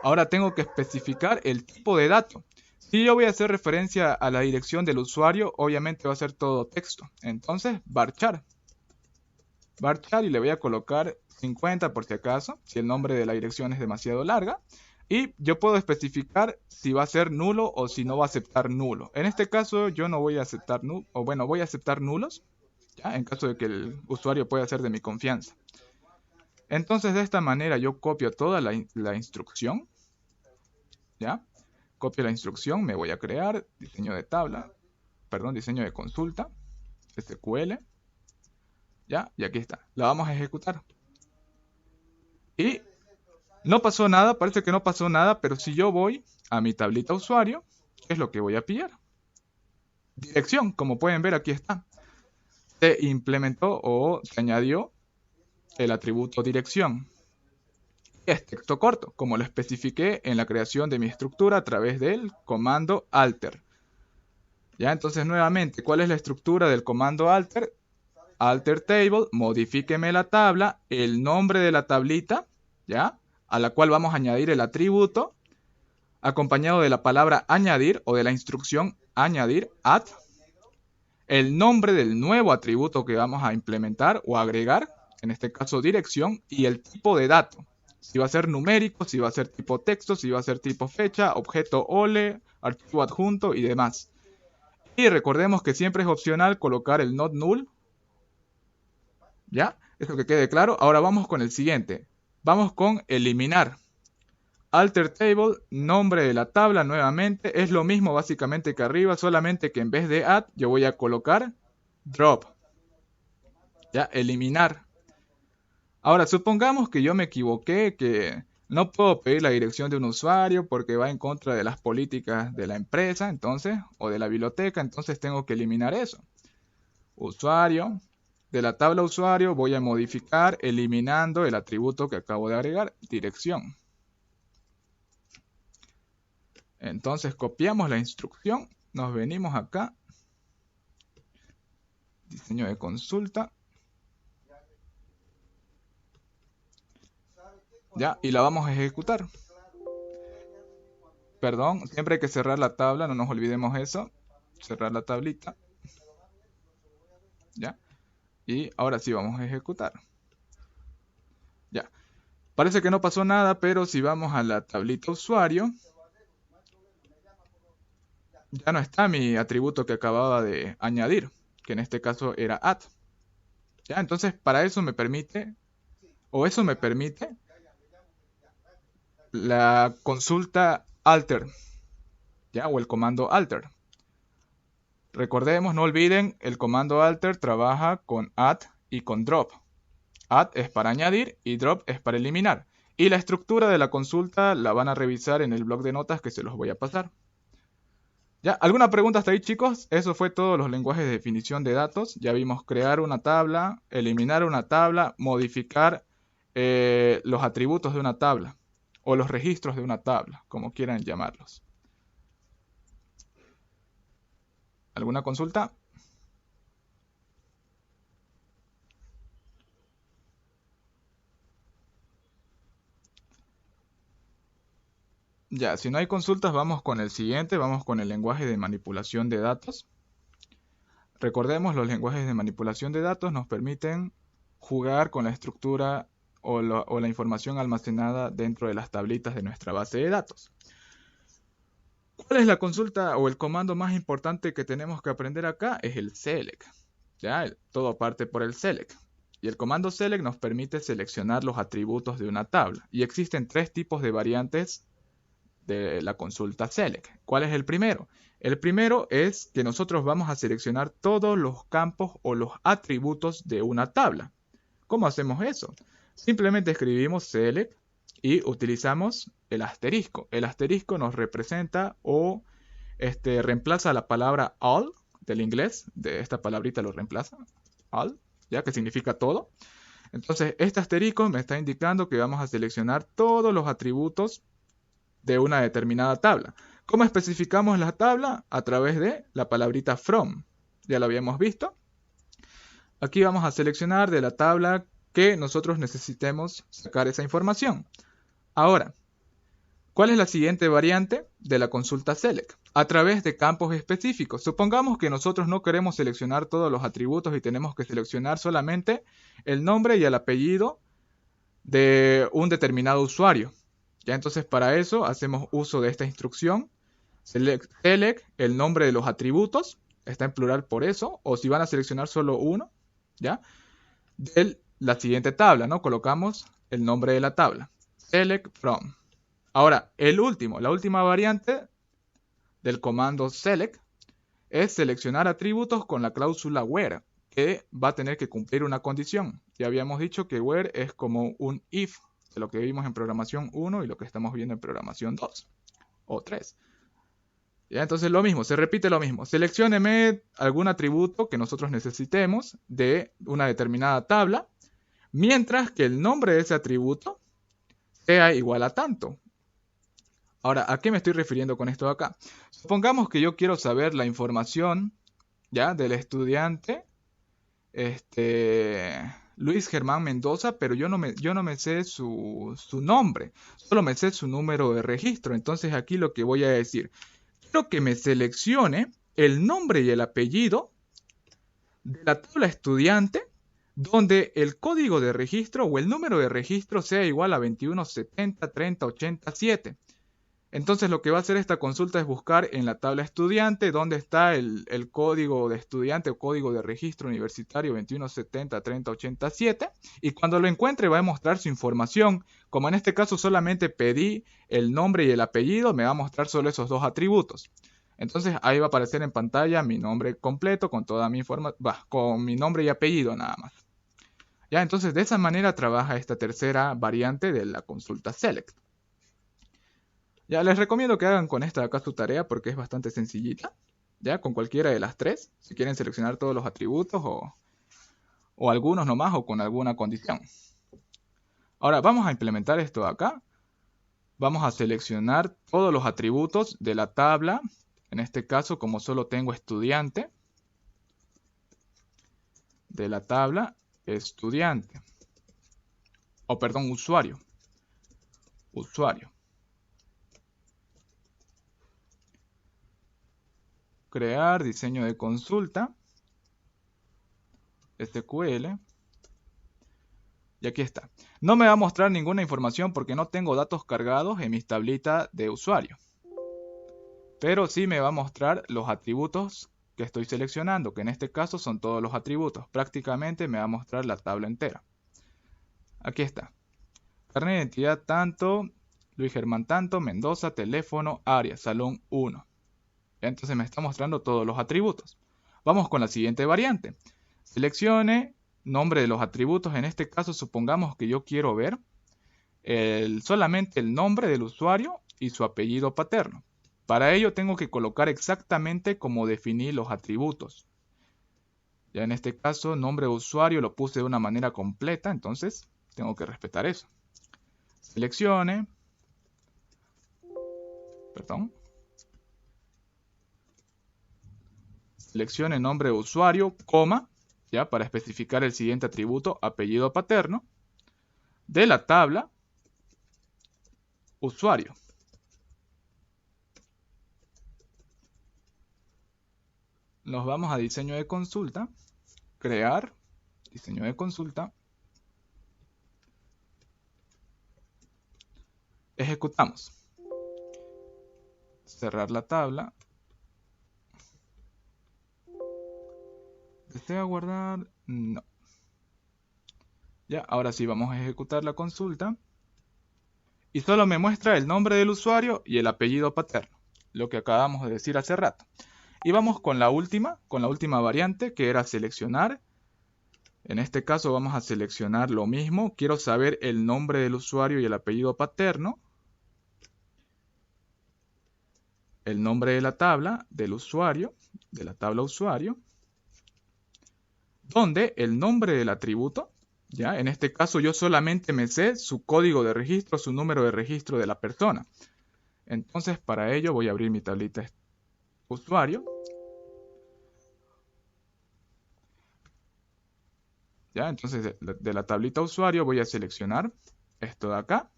Ahora tengo que especificar el tipo de dato. Si yo voy a hacer referencia a la dirección del usuario, obviamente va a ser todo texto. Entonces, varchar. Varchar y le voy a colocar 50 por si acaso, si el nombre de la dirección es demasiado larga. Y yo puedo especificar si va a ser nulo o si no va a aceptar nulo. En este caso yo no voy a aceptar nulo, o bueno, voy a aceptar nulos, ¿ya? En caso de que el usuario pueda ser de mi confianza. Entonces de esta manera yo copio toda la instrucción, ¿ya? Copio la instrucción, me voy a crear diseño de tabla, perdón, diseño de consulta, SQL, ¿ya? Y aquí está, la vamos a ejecutar. Y no pasó nada, parece que no pasó nada, pero si yo voy a mi tablita usuario, ¿qué es lo que voy a pillar? Dirección, como pueden ver aquí está. Se implementó o se añadió el atributo dirección. Es texto corto, como lo especifiqué en la creación de mi estructura a través del comando alter. Ya, entonces nuevamente, ¿cuál es la estructura del comando alter? Alter table, modifíqueme la tabla, el nombre de la tablita, ¿ya? A la cual vamos a añadir el atributo, acompañado de la palabra añadir o de la instrucción añadir, add, el nombre del nuevo atributo que vamos a implementar o agregar, en este caso dirección, y el tipo de dato. Si va a ser numérico, si va a ser tipo texto, si va a ser tipo fecha, objeto OLE, archivo adjunto y demás. Y recordemos que siempre es opcional colocar el not null. ¿Ya? Eso que quede claro. Ahora vamos con el siguiente. Vamos con eliminar. Alter table, nombre de la tabla nuevamente. Es lo mismo básicamente que arriba, solamente que en vez de add yo voy a colocar drop. ¿Ya? Eliminar. Ahora, supongamos que yo me equivoqué, que no puedo pedir la dirección de un usuario porque va en contra de las políticas de la empresa, entonces, o de la biblioteca, entonces tengo que eliminar eso. Usuario. De la tabla usuario voy a modificar eliminando el atributo que acabo de agregar, dirección. Entonces copiamos la instrucción, nos venimos acá, diseño de consulta, ya, y la vamos a ejecutar. Perdón, siempre hay que cerrar la tabla, no nos olvidemos eso, cerrar la tablita, ya, y ahora sí vamos a ejecutar. Ya, parece que no pasó nada, pero si vamos a la tablita usuario, ya no está mi atributo que acababa de añadir, que en este caso era add. ¿Ya? Entonces, para eso me permite, o eso me permite, la consulta alter, ¿ya? O el comando alter. Recordemos, no olviden, el comando alter trabaja con add y con drop. Add es para añadir y drop es para eliminar. Y la estructura de la consulta la van a revisar en el blog de notas que se los voy a pasar. ¿Ya? ¿Alguna pregunta hasta ahí, chicos? Eso fue todos los lenguajes de definición de datos. Ya vimos crear una tabla, eliminar una tabla, modificar los atributos de una tabla o los registros de una tabla, como quieran llamarlos. ¿Alguna consulta? Ya, si no hay consultas, vamos con el siguiente, vamos con el lenguaje de manipulación de datos. Recordemos, los lenguajes de manipulación de datos nos permiten jugar con la estructura o la información almacenada dentro de las tablitas de nuestra base de datos. ¿Cuál es la consulta o el comando más importante que tenemos que aprender acá? Es el select. ¿Ya? Todo parte por el select. Y el comando select nos permite seleccionar los atributos de una tabla. Y existen tres tipos de variantes de la consulta select. ¿Cuál es el primero? El primero es que nosotros vamos a seleccionar todos los campos o los atributos de una tabla. ¿Cómo hacemos eso? Simplemente escribimos select y utilizamos el asterisco. El asterisco nos representa o reemplaza la palabra all del inglés, de esta palabrita lo reemplaza, all, ya que significa todo. Entonces, este asterisco me está indicando que vamos a seleccionar todos los atributos de una determinada tabla. ¿Cómo especificamos la tabla? A través de la palabrita from. Ya lo habíamos visto. Aquí vamos a seleccionar de la tabla que nosotros necesitemos sacar esa información. Ahora, ¿cuál es la siguiente variante de la consulta select? A través de campos específicos. Supongamos que nosotros no queremos seleccionar todos los atributos y tenemos que seleccionar solamente el nombre y el apellido de un determinado usuario. Ya, entonces para eso hacemos uso de esta instrucción. Select el nombre de los atributos, está en plural por eso, o si van a seleccionar solo uno, ¿ya? De la siguiente tabla, ¿no? Colocamos el nombre de la tabla. Select from. Ahora, la última variante del comando select es seleccionar atributos con la cláusula where, que va a tener que cumplir una condición. Ya habíamos dicho que where es como un if, de lo que vimos en programación 1 y lo que estamos viendo en programación 2 o 3. Ya, entonces lo mismo, se repite lo mismo. Seleccióneme algún atributo que nosotros necesitemos de una determinada tabla, mientras que el nombre de ese atributo sea igual a tanto. Ahora, ¿a qué me estoy refiriendo con esto de acá? Supongamos que yo quiero saber la información, ¿ya?, del estudiante Luis Germán Mendoza, pero yo no me sé su nombre, solo me sé su número de registro. Entonces aquí lo que voy a decir, quiero que me seleccione el nombre y el apellido de la tabla estudiante donde el código de registro o el número de registro sea igual a 21703087. Entonces lo que va a hacer esta consulta es buscar en la tabla estudiante dónde está el código de estudiante o código de registro universitario 21703087, y cuando lo encuentre va a mostrar su información. Como en este caso solamente pedí el nombre y el apellido, me va a mostrar solo esos dos atributos. Entonces ahí va a aparecer en pantalla mi nombre completo con toda mi información, con mi nombre y apellido nada más. Ya, entonces de esa manera trabaja esta tercera variante de la consulta select. Ya, les recomiendo que hagan con esta de acá su tarea porque es bastante sencillita. Ya, con cualquiera de las tres, si quieren seleccionar todos los atributos o algunos nomás o con alguna condición. Ahora vamos a implementar esto de acá. Vamos a seleccionar todos los atributos de la tabla. En este caso, como solo tengo estudiante, de la tabla estudiante. O perdón, usuario. Usuario. Crear diseño de consulta, SQL, y aquí está. No me va a mostrar ninguna información porque no tengo datos cargados en mis tablitas de usuario, pero sí me va a mostrar los atributos que estoy seleccionando, que en este caso son todos los atributos. Prácticamente me va a mostrar la tabla entera. Aquí está. Carnet de identidad tanto, Luis Germán tanto, Mendoza, teléfono, área, salón 1. Entonces me está mostrando todos los atributos. Vamos con la siguiente variante. Seleccione nombre de los atributos. En este caso supongamos que yo quiero ver solamente el nombre del usuario y su apellido paterno. Para ello tengo que colocar exactamente como definí los atributos. Ya en este caso nombre de usuario lo puse de una manera completa, entonces tengo que respetar eso. Seleccione. Perdón. Seleccione nombre de usuario, coma, ya para especificar el siguiente atributo, apellido paterno, de la tabla usuario. Nos vamos a diseño de consulta, crear, diseño de consulta, ejecutamos, cerrar la tabla. ¿Desea guardar? No. Ya, ahora sí vamos a ejecutar la consulta. Y solo me muestra el nombre del usuario y el apellido paterno, lo que acabamos de decir hace rato. Y vamos con la última variante, que era seleccionar. En este caso vamos a seleccionar lo mismo. Quiero saber el nombre del usuario y el apellido paterno. el nombre de la tabla del usuario, de la tabla usuario, donde el nombre del atributo, ¿ya? En este caso yo solamente me sé su código de registro, su número de registro de la persona. Entonces para ello voy a abrir mi tablita usuario. ¿Ya? Entonces de la tablita usuario voy a seleccionar esto de acá.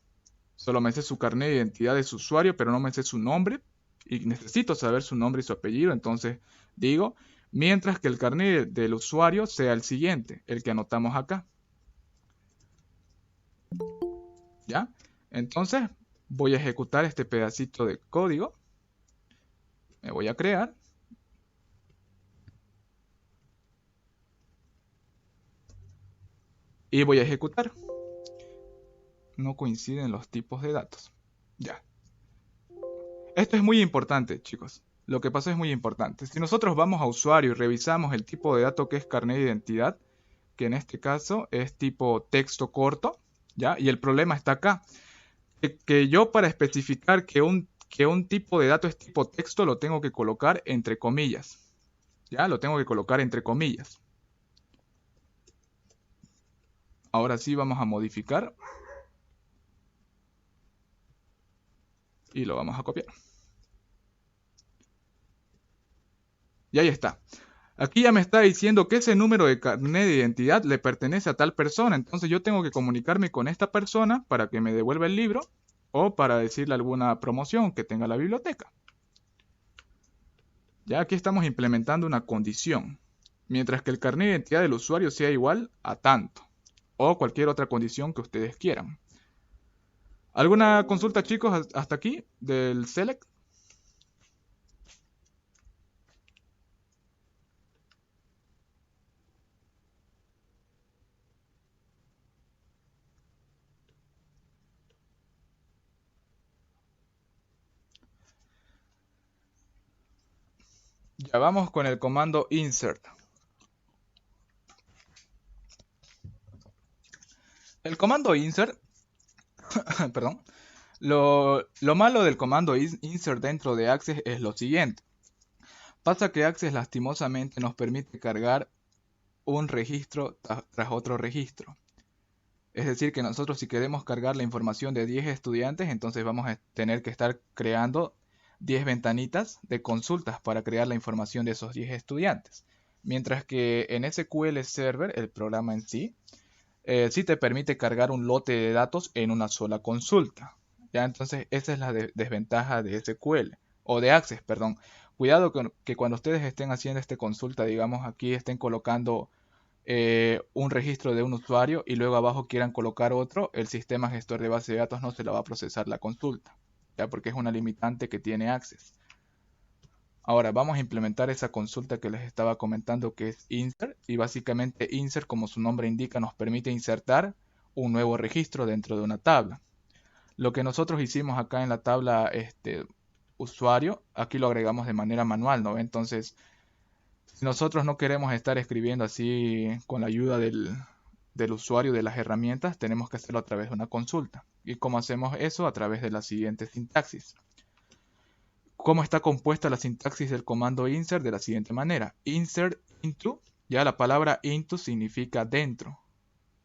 Solo me sé su carnet de identidad de su usuario, pero no me sé su nombre. Y necesito saber su nombre y su apellido. Entonces digo, mientras que el carnet del usuario sea el siguiente, el que anotamos acá. ¿Ya? Entonces voy a ejecutar este pedacito de código. Me voy a crear. Y voy a ejecutar. No coinciden los tipos de datos. Ya. Esto es muy importante, chicos. Lo que pasó es muy importante. Si nosotros vamos a usuario y revisamos el tipo de dato que es carnet de identidad, que en este caso es tipo texto corto, ¿ya? Y el problema está acá. Que yo para especificar que un tipo de dato es tipo texto lo tengo que colocar entre comillas. ¿Ya? Lo tengo que colocar entre comillas. Ahora sí vamos a modificar. Y lo vamos a copiar. Y ahí está. Aquí ya me está diciendo que ese número de carnet de identidad le pertenece a tal persona. Entonces yo tengo que comunicarme con esta persona para que me devuelva el libro o para decirle alguna promoción que tenga la biblioteca. Ya aquí estamos implementando una condición. Mientras que el carnet de identidad del usuario sea igual a tanto. O cualquier otra condición que ustedes quieran. ¿Alguna consulta, chicos, hasta aquí del select? Ya vamos con el comando insert. El comando insert, perdón, lo malo del comando insert dentro de Access es lo siguiente. Pasa que Access lastimosamente nos permite cargar un registro tras otro registro. Es decir, que nosotros si queremos cargar la información de 10 estudiantes, entonces vamos a tener que estar creando 10 ventanitas de consultas para crear la información de esos 10 estudiantes. Mientras que en SQL Server, el programa en sí, sí te permite cargar un lote de datos en una sola consulta. ¿Ya? Entonces esa es la desventaja de SQL, o de Access, perdón. Cuidado que cuando ustedes estén haciendo esta consulta, digamos aquí estén colocando un registro de un usuario y luego abajo quieran colocar otro, el sistema gestor de base de datos no se la va a procesar la consulta, ¿ya? Porque es una limitante que tiene Access. Ahora vamos a implementar esa consulta que les estaba comentando que es insert, y básicamente insert, como su nombre indica, nos permite insertar un nuevo registro dentro de una tabla. Lo que nosotros hicimos acá en la tabla usuario, aquí lo agregamos de manera manual, ¿no? Entonces, si nosotros no queremos estar escribiendo así con la ayuda del usuario de las herramientas, tenemos que hacerlo a través de una consulta. ¿Y cómo hacemos eso? A través de la siguiente sintaxis. ¿Cómo está compuesta la sintaxis del comando insert? De la siguiente manera. Insert into, ya la palabra into significa dentro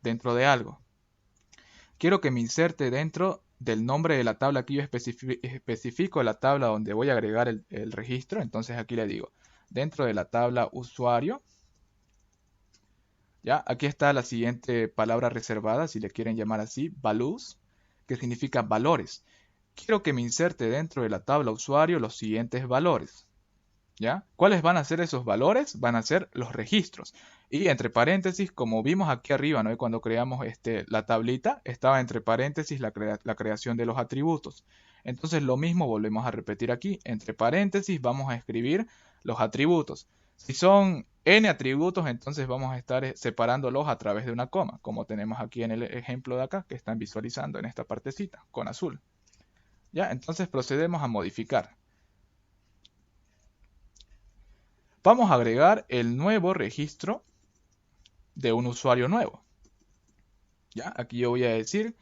de algo. Quiero que me inserte dentro del nombre de la tabla que yo especifico la tabla donde voy a agregar el registro. Entonces aquí le digo, dentro de la tabla usuario, ya, aquí está la siguiente palabra reservada, si le quieren llamar así, values, que significa valores. Quiero que me inserte dentro de la tabla usuario los siguientes valores. ¿Ya? ¿Cuáles van a ser esos valores? Van a ser los registros. Y entre paréntesis, como vimos aquí arriba, ¿no? Cuando creamos la tablita, estaba entre paréntesis la creación de los atributos. Entonces lo mismo volvemos a repetir aquí. Entre paréntesis vamos a escribir los atributos. Si son n atributos, entonces vamos a estar separándolos a través de una coma, como tenemos aquí en el ejemplo de acá, que están visualizando en esta partecita, con azul. ¿Ya? Entonces procedemos a modificar. Vamos a agregar el nuevo registro de un usuario nuevo. ¿Ya? Aquí yo voy a decir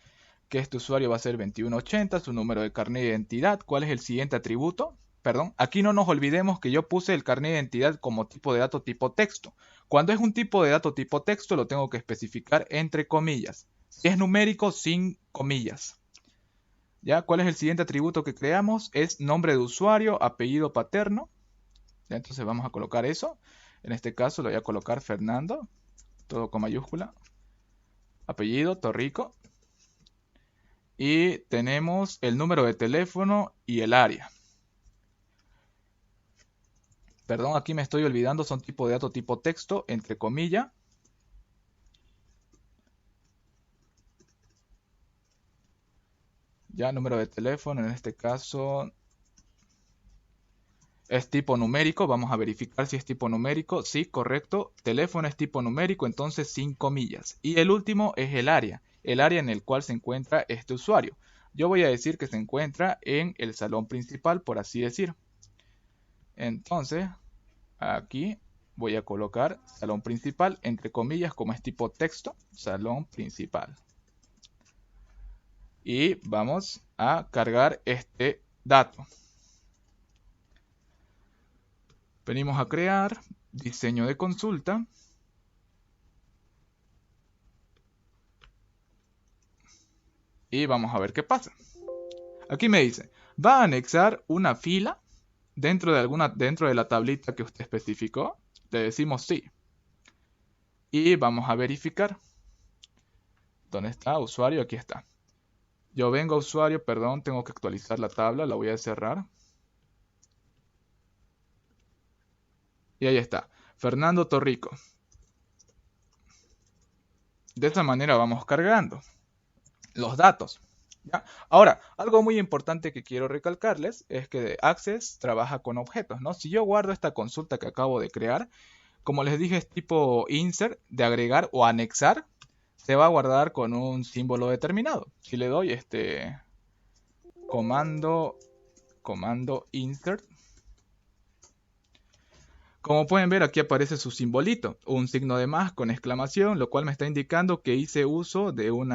que este usuario va a ser 2180, su número de carnet de identidad. ¿Cuál es el siguiente atributo? perdón, aquí no nos olvidemos que yo puse el carnet de identidad como tipo de dato tipo texto. Cuando es un tipo de dato tipo texto, lo tengo que especificar entre comillas. Si es numérico, sin comillas. ¿Ya? ¿Cuál es el siguiente atributo que creamos? Es nombre de usuario, apellido paterno. ¿Ya? Entonces vamos a colocar eso. En este caso lo voy a colocar Fernando, todo con mayúscula. Apellido, Torrico. Y tenemos el número de teléfono y el área. Perdón, aquí me estoy olvidando, son tipo de dato tipo texto, entre comillas. Ya, número de teléfono, en este caso es tipo numérico. Vamos a verificar si es tipo numérico. Sí, correcto. Teléfono es tipo numérico, entonces sin comillas. Y el último es el área en el cual se encuentra este usuario. Yo voy a decir que se encuentra en el salón principal, por así decir. Entonces, aquí voy a colocar salón principal, entre comillas, como es tipo texto, salón principal. Y vamos a cargar este dato. Venimos a crear diseño de consulta. Y vamos a ver qué pasa. Aquí me dice, va a anexar una fila dentro de la tablita que usted especificó. Le decimos sí. Y vamos a verificar. ¿Dónde está? Usuario, aquí está. Yo vengo a usuario, perdón, tengo que actualizar la tabla, la voy a cerrar. Y ahí está, Fernando Torrico. De esta manera vamos cargando los datos. ¿Ya? Ahora, algo muy importante que quiero recalcarles es que Access trabaja con objetos, ¿no? Si yo guardo esta consulta que acabo de crear, como les dije, es tipo insert, de agregar o anexar, se va a guardar con un símbolo determinado. Si le doy comando insert, como pueden ver, aquí aparece su simbolito, un signo de más con exclamación, lo cual me está indicando que hice uso de un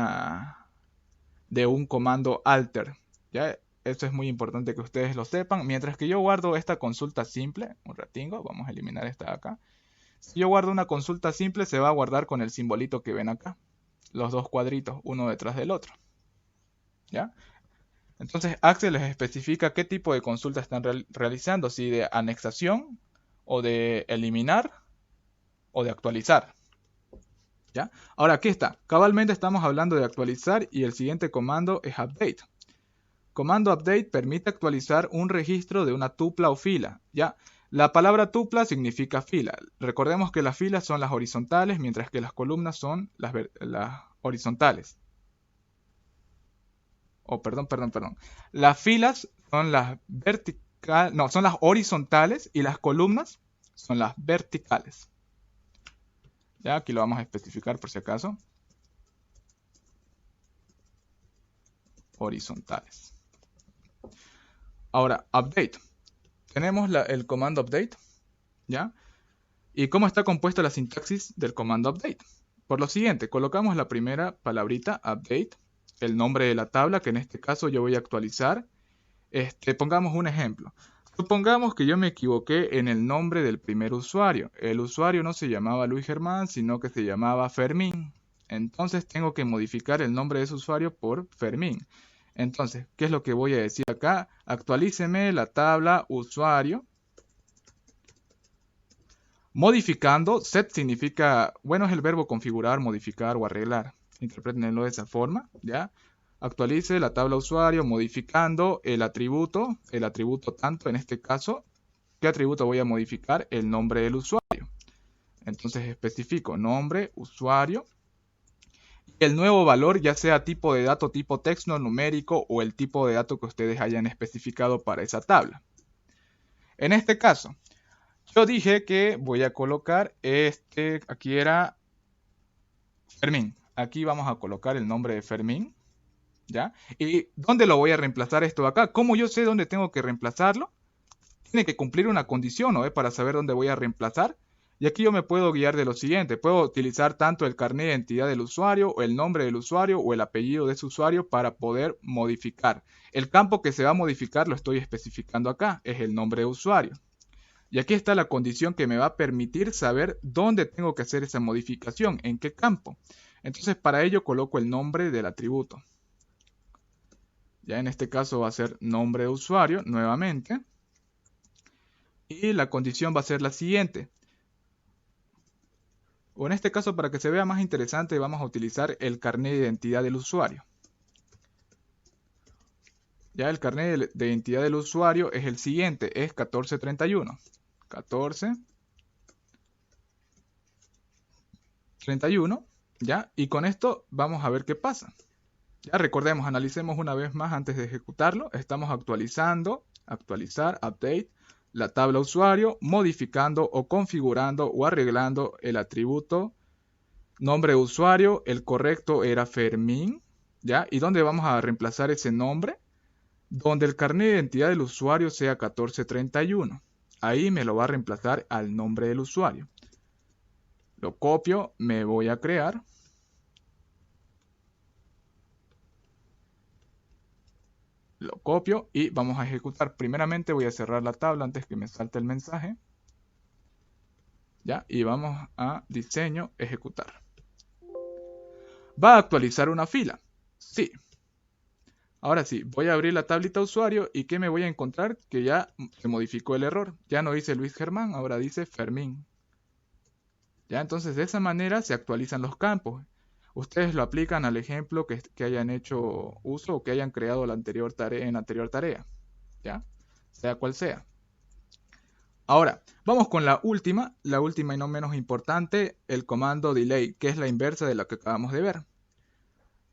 comando alter. ¿Ya? Esto es muy importante que ustedes lo sepan. Mientras que yo guardo esta consulta simple, un ratingo, vamos a eliminar esta de acá. Si yo guardo una consulta simple, se va a guardar con el simbolito que ven acá. Los dos cuadritos, uno detrás del otro. ¿Ya? Entonces Access les especifica qué tipo de consulta están realizando, si de anexación, o de eliminar, o de actualizar. ¿Ya? Ahora aquí está, cabalmente estamos hablando de actualizar y el siguiente comando es update. Comando update permite actualizar un registro de una tupla o fila. ¿Ya? La palabra tupla significa fila. Recordemos que las filas son las horizontales, mientras que las columnas son las horizontales. Perdón. Las filas son las son las horizontales y las columnas son las verticales. Ya, aquí lo vamos a especificar por si acaso. Horizontales. Ahora, update. Tenemos el comando update, ¿ya? ¿Y cómo está compuesta la sintaxis del comando update? Por lo siguiente, colocamos la primera palabrita, update, el nombre de la tabla, que en este caso yo voy a actualizar. Pongamos un ejemplo. Supongamos que yo me equivoqué en el nombre del primer usuario. El usuario no se llamaba Luis Germán, sino que se llamaba Fermín. Entonces tengo que modificar el nombre de ese usuario por Fermín. Entonces, ¿qué es lo que voy a decir acá? Actualíceme la tabla usuario. Modificando, set significa, bueno, es el verbo configurar, modificar o arreglar. Interpretenlo de esa forma, ¿ya? Actualice la tabla usuario modificando el atributo tanto, en este caso, ¿qué atributo voy a modificar? El nombre del usuario. Entonces especifico nombre, usuario, y el nuevo valor, ya sea tipo de dato, tipo texto, numérico o el tipo de dato que ustedes hayan especificado para esa tabla. En este caso, yo dije que voy a colocar aquí era Fermín. Aquí vamos a colocar el nombre de Fermín. ¿Ya? ¿Y dónde lo voy a reemplazar esto de acá? ¿Cómo yo sé dónde tengo que reemplazarlo? Tiene que cumplir una condición, ¿no? Para saber dónde voy a reemplazar. Y aquí yo me puedo guiar de lo siguiente. Puedo utilizar tanto el carnet de identidad del usuario, o el nombre del usuario, o el apellido de ese usuario para poder modificar. El campo que se va a modificar lo estoy especificando acá. Es el nombre de usuario. Y aquí está la condición que me va a permitir saber dónde tengo que hacer esa modificación, en qué campo. Entonces para ello coloco el nombre del atributo. Ya en este caso va a ser nombre de usuario nuevamente. Y la condición va a ser la siguiente. O en este caso, para que se vea más interesante, vamos a utilizar el carnet de identidad del usuario. Ya el carnet de identidad del usuario es el siguiente, es 1431. 1431, ¿ya? Y con esto vamos a ver qué pasa. Ya recordemos, analicemos una vez más antes de ejecutarlo. Estamos actualizando, actualizar, update, la tabla usuario, modificando o configurando o arreglando el atributo nombre de usuario. El correcto era Fermín, ¿ya? ¿Y dónde vamos a reemplazar ese nombre? Donde el carnet de identidad del usuario sea 1431. Ahí me lo va a reemplazar al nombre del usuario. Lo copio, me voy a crear. Lo copio y vamos a ejecutar. Primeramente voy a cerrar la tabla antes que me salte el mensaje. ¿Ya? Y vamos a diseño, ejecutar. ¿Va a actualizar una fila? Sí. Ahora sí, voy a abrir la tablita usuario y ¿qué me voy a encontrar? Que ya se modificó el error. Ya no dice Luis Germán, ahora dice Fermín. ¿Ya? Entonces de esa manera se actualizan los campos. Ustedes lo aplican al ejemplo que hayan hecho uso o que hayan creado la anterior tarea, en la anterior tarea. ¿Ya? Sea cual sea. Ahora, vamos con la última y no menos importante, el comando delay, que es la inversa de la que acabamos de ver.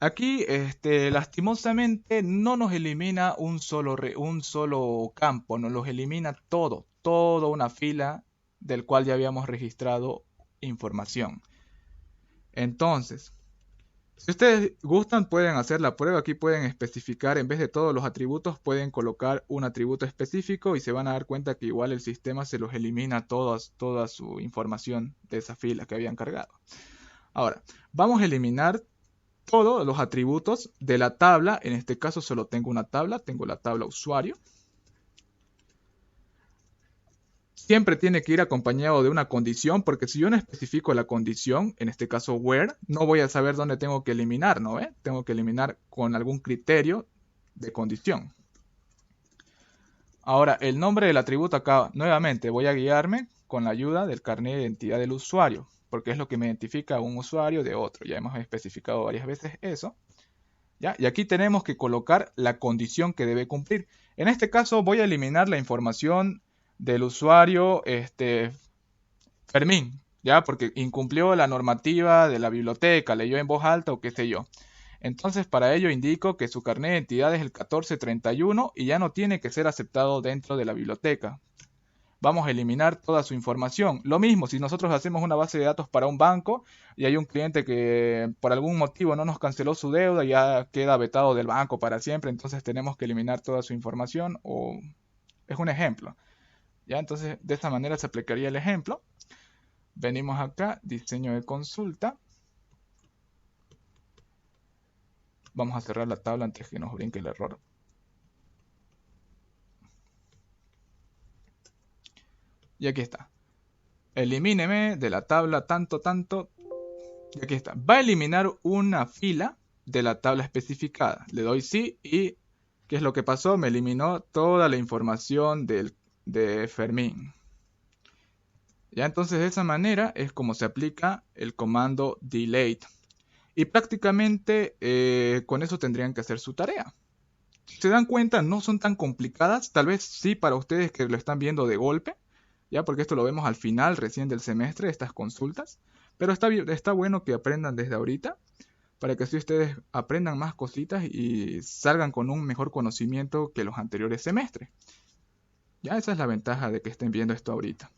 Aquí, lastimosamente, no nos elimina un solo campo, nos los elimina toda una fila del cual ya habíamos registrado información. Entonces, si ustedes gustan, pueden hacer la prueba. Aquí pueden especificar, en vez de todos los atributos, pueden colocar un atributo específico y se van a dar cuenta que igual el sistema se los elimina toda su información de esa fila que habían cargado. Ahora, vamos a eliminar todos los atributos de la tabla. En este caso solo tengo una tabla, tengo la tabla usuario. Siempre tiene que ir acompañado de una condición, porque si yo no especifico la condición, en este caso where, no voy a saber dónde tengo que eliminar, ¿no? Tengo que eliminar con algún criterio de condición. Ahora, el nombre del atributo acá, nuevamente voy a guiarme con la ayuda del carnet de identidad del usuario, porque es lo que me identifica a un usuario de otro. Ya hemos especificado varias veces eso. ¿Ya? Y aquí tenemos que colocar la condición que debe cumplir. En este caso voy a eliminar la información del usuario Fermín, ¿ya? Porque incumplió la normativa de la biblioteca, leyó en voz alta o qué sé yo. Entonces para ello indico que su carnet de identidad es el 1431 y ya no tiene que ser aceptado dentro de la biblioteca. Vamos a eliminar toda su información. Lo mismo, si nosotros hacemos una base de datos para un banco y hay un cliente que por algún motivo no nos canceló su deuda, ya queda vetado del banco para siempre, entonces tenemos que eliminar toda su información. O es un ejemplo. ¿Ya? Entonces de esta manera se aplicaría el ejemplo. Venimos acá, diseño de consulta. Vamos a cerrar la tabla antes que nos brinque el error. Y aquí está. Elimíneme de la tabla tanto. Y aquí está. Va a eliminar una fila de la tabla especificada. Le doy sí y ¿qué es lo que pasó? Me eliminó toda la información de Fermín. Ya entonces de esa manera es como se aplica el comando delete. Y prácticamente con eso tendrían que hacer su tarea. Si se dan cuenta, no son tan complicadas. Tal vez sí para ustedes que lo están viendo de golpe. Ya, porque esto lo vemos al final recién del semestre, estas consultas. Pero está bueno que aprendan desde ahorita, para que así ustedes aprendan más cositas y salgan con un mejor conocimiento que los anteriores semestres. Ya, esa es la ventaja de que estén viendo esto ahorita.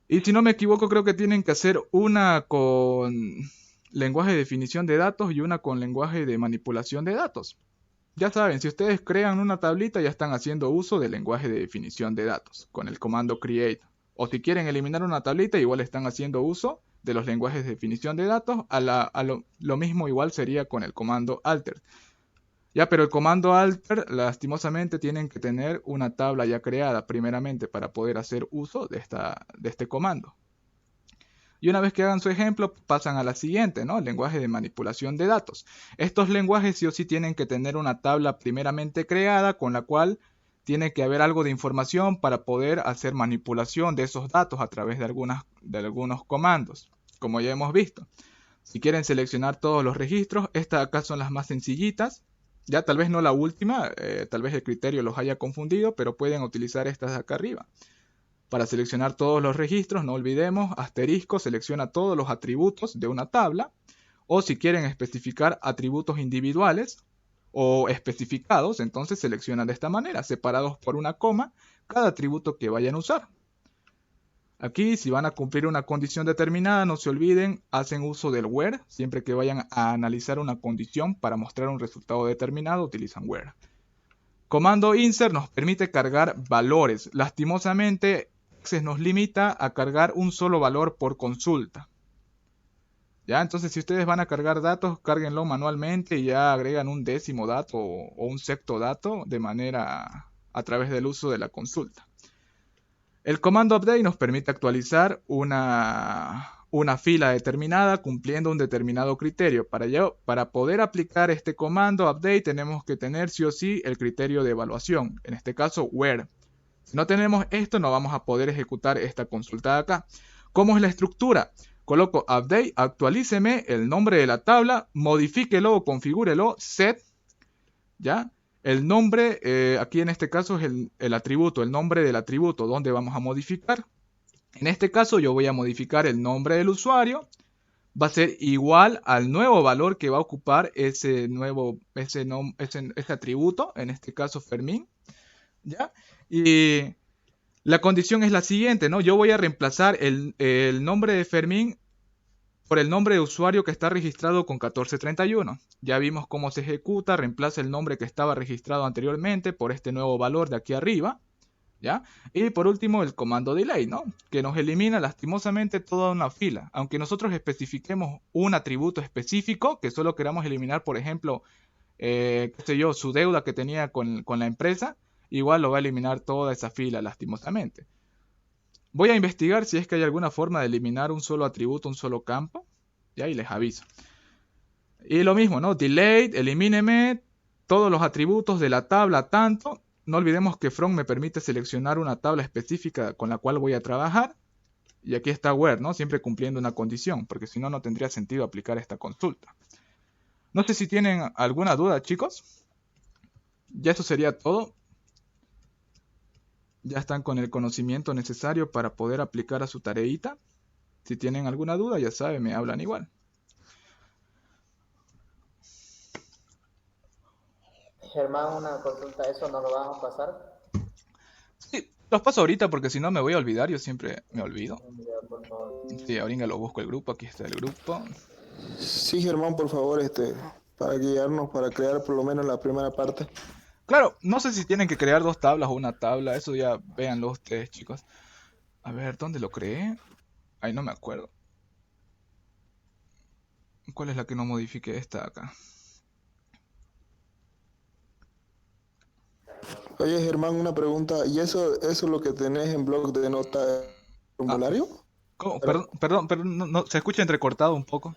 Y si no me equivoco, creo que tienen que hacer una con lenguaje de definición de datos y una con lenguaje de manipulación de datos. Ya saben, si ustedes crean una tablita ya están haciendo uso del lenguaje de definición de datos con el comando create. O si quieren eliminar una tablita, igual están haciendo uso de los lenguajes de definición de datos. Lo mismo igual sería con el comando alter. Ya, pero el comando alter, lastimosamente, tienen que tener una tabla ya creada primeramente para poder hacer uso de este comando. Y una vez que hagan su ejemplo, pasan a la siguiente, ¿no? El lenguaje de manipulación de datos. Estos lenguajes sí o sí tienen que tener una tabla primeramente creada con la cual tiene que haber algo de información para poder hacer manipulación de esos datos a través de algunos comandos, como ya hemos visto. Si quieren seleccionar todos los registros, estas acá son las más sencillitas. Ya tal vez no la última, tal vez el criterio los haya confundido, pero pueden utilizar estas de acá arriba. Para seleccionar todos los registros, no olvidemos, asterisco selecciona todos los atributos de una tabla, o si quieren especificar atributos individuales o especificados, entonces seleccionan de esta manera, separados por una coma, cada atributo que vayan a usar. Aquí, si van a cumplir una condición determinada, no se olviden, hacen uso del where, siempre que vayan a analizar una condición para mostrar un resultado determinado, utilizan where. Comando insert nos permite cargar valores. Lastimosamente, Access nos limita a cargar un solo valor por consulta. ¿Ya? Entonces, si ustedes van a cargar datos, cárguenlo manualmente y ya agregan un décimo dato o un sexto dato de manera a través del uso de la consulta. El comando update nos permite actualizar una fila determinada cumpliendo un determinado criterio. Para poder aplicar este comando update tenemos que tener sí o sí el criterio de evaluación, en este caso where. Si no tenemos esto, no vamos a poder ejecutar esta consulta de acá. ¿Cómo es la estructura? Coloco update, actualíceme el nombre de la tabla, modifíquelo o configúrelo, set, ¿ya? El nombre, aquí en este caso es el atributo, el nombre del atributo donde vamos a modificar. En este caso yo voy a modificar el nombre del usuario. Va a ser igual al nuevo valor que va a ocupar ese atributo, en este caso Fermín, ¿ya? Y la condición es la siguiente, ¿no? Yo voy a reemplazar el nombre de Fermín por el nombre de usuario que está registrado con 1431. Ya vimos cómo se ejecuta, reemplaza el nombre que estaba registrado anteriormente por este nuevo valor de aquí arriba, ¿ya? Y por último el comando delay, ¿no? Que nos elimina lastimosamente toda una fila. Aunque nosotros especifiquemos un atributo específico, que solo queramos eliminar, por ejemplo, qué sé yo, su deuda que tenía con la empresa, igual lo va a eliminar toda esa fila lastimosamente. Voy a investigar si es que hay alguna forma de eliminar un solo atributo, un solo campo. Ya, y les aviso. Y lo mismo, ¿no? Delete, elimíneme todos los atributos de la tabla tanto. No olvidemos que from me permite seleccionar una tabla específica con la cual voy a trabajar. Y aquí está where, ¿no? Siempre cumpliendo una condición, porque si no, no tendría sentido aplicar esta consulta. No sé si tienen alguna duda, chicos. Ya eso sería todo. Ya están con el conocimiento necesario para poder aplicar a su tareita. Si tienen alguna duda, ya saben, me hablan igual. Germán, una consulta, ¿eso nos lo vamos a pasar? Sí, los paso ahorita porque si no me voy a olvidar, yo siempre me olvido. Ya, por favor. Sí, ahorita lo busco el grupo, aquí está el grupo. Sí, Germán, por favor, para guiarnos, para crear por lo menos la primera parte. Claro, no sé si tienen que crear dos tablas o una tabla, eso ya véanlo ustedes, chicos. A ver, ¿dónde lo creé? Ay, no me acuerdo. ¿Cuál es la que no modifique esta acá? Oye, Germán, una pregunta. ¿Y eso es lo que tenés en blog de nota Ah, formulario? ¿cómo? Para- Perdón, se escucha entrecortado un poco.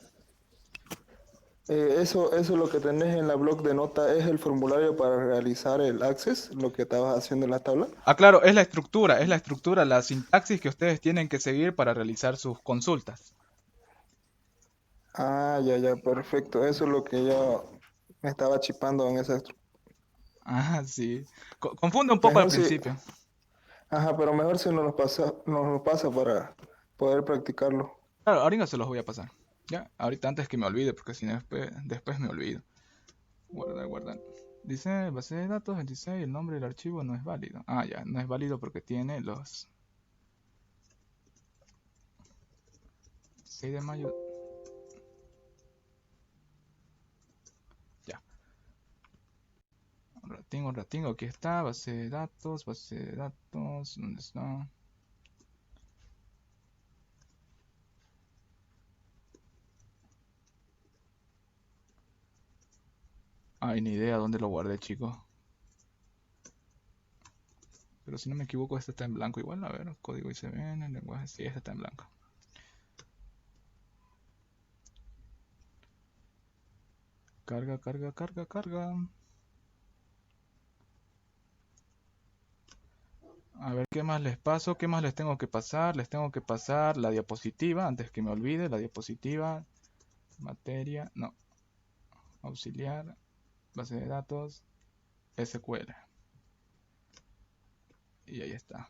eso lo que tenés en la blog de nota es el formulario para realizar el access, lo que estabas haciendo en la tabla. Ah, claro, es la estructura, la sintaxis que ustedes tienen que seguir para realizar sus consultas. Ah, ya, perfecto. Eso es lo que yo me estaba chipando en esa estructura. Ah, sí. Confunde un poco al Mejor si, principio. ajá, pero mejor si nos lo pasa para poder practicarlo. Claro, ahorita se los voy a pasar. Ya, ahorita antes que me olvide, porque si no después me olvido. Guardar. Dice base de datos 26, el nombre del archivo no es válido. Ah, ya, no es válido porque tiene los 6 de mayo. Ya, un ratingo, aquí está, base de datos, ¿dónde está? Ay, ni idea dónde lo guardé, chicos. Pero si no me equivoco, este está en blanco igual. A ver, código ICBN, lenguaje, sí, este está en blanco. Carga, carga, carga, carga. A ver, ¿qué más les paso? ¿Qué más les tengo que pasar? Les tengo que pasar la diapositiva, antes que me olvide, la diapositiva, materia, no, auxiliar, base de datos, SQL. Y ahí está.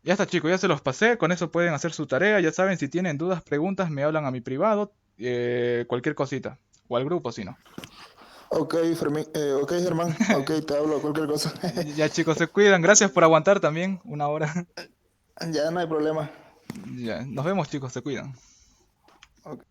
Ya está, chicos, ya se los pasé. Con eso pueden hacer su tarea. Ya saben, si tienen dudas, preguntas, me hablan a mi privado. Cualquier cosita. O al grupo, si no. Ok, Fermín, ok, Germán, ok, te hablo cualquier cosa. Ya, chicos, se cuidan. Gracias por aguantar también una hora. Ya no hay problema. Ya, nos vemos, chicos, se cuidan. Ok.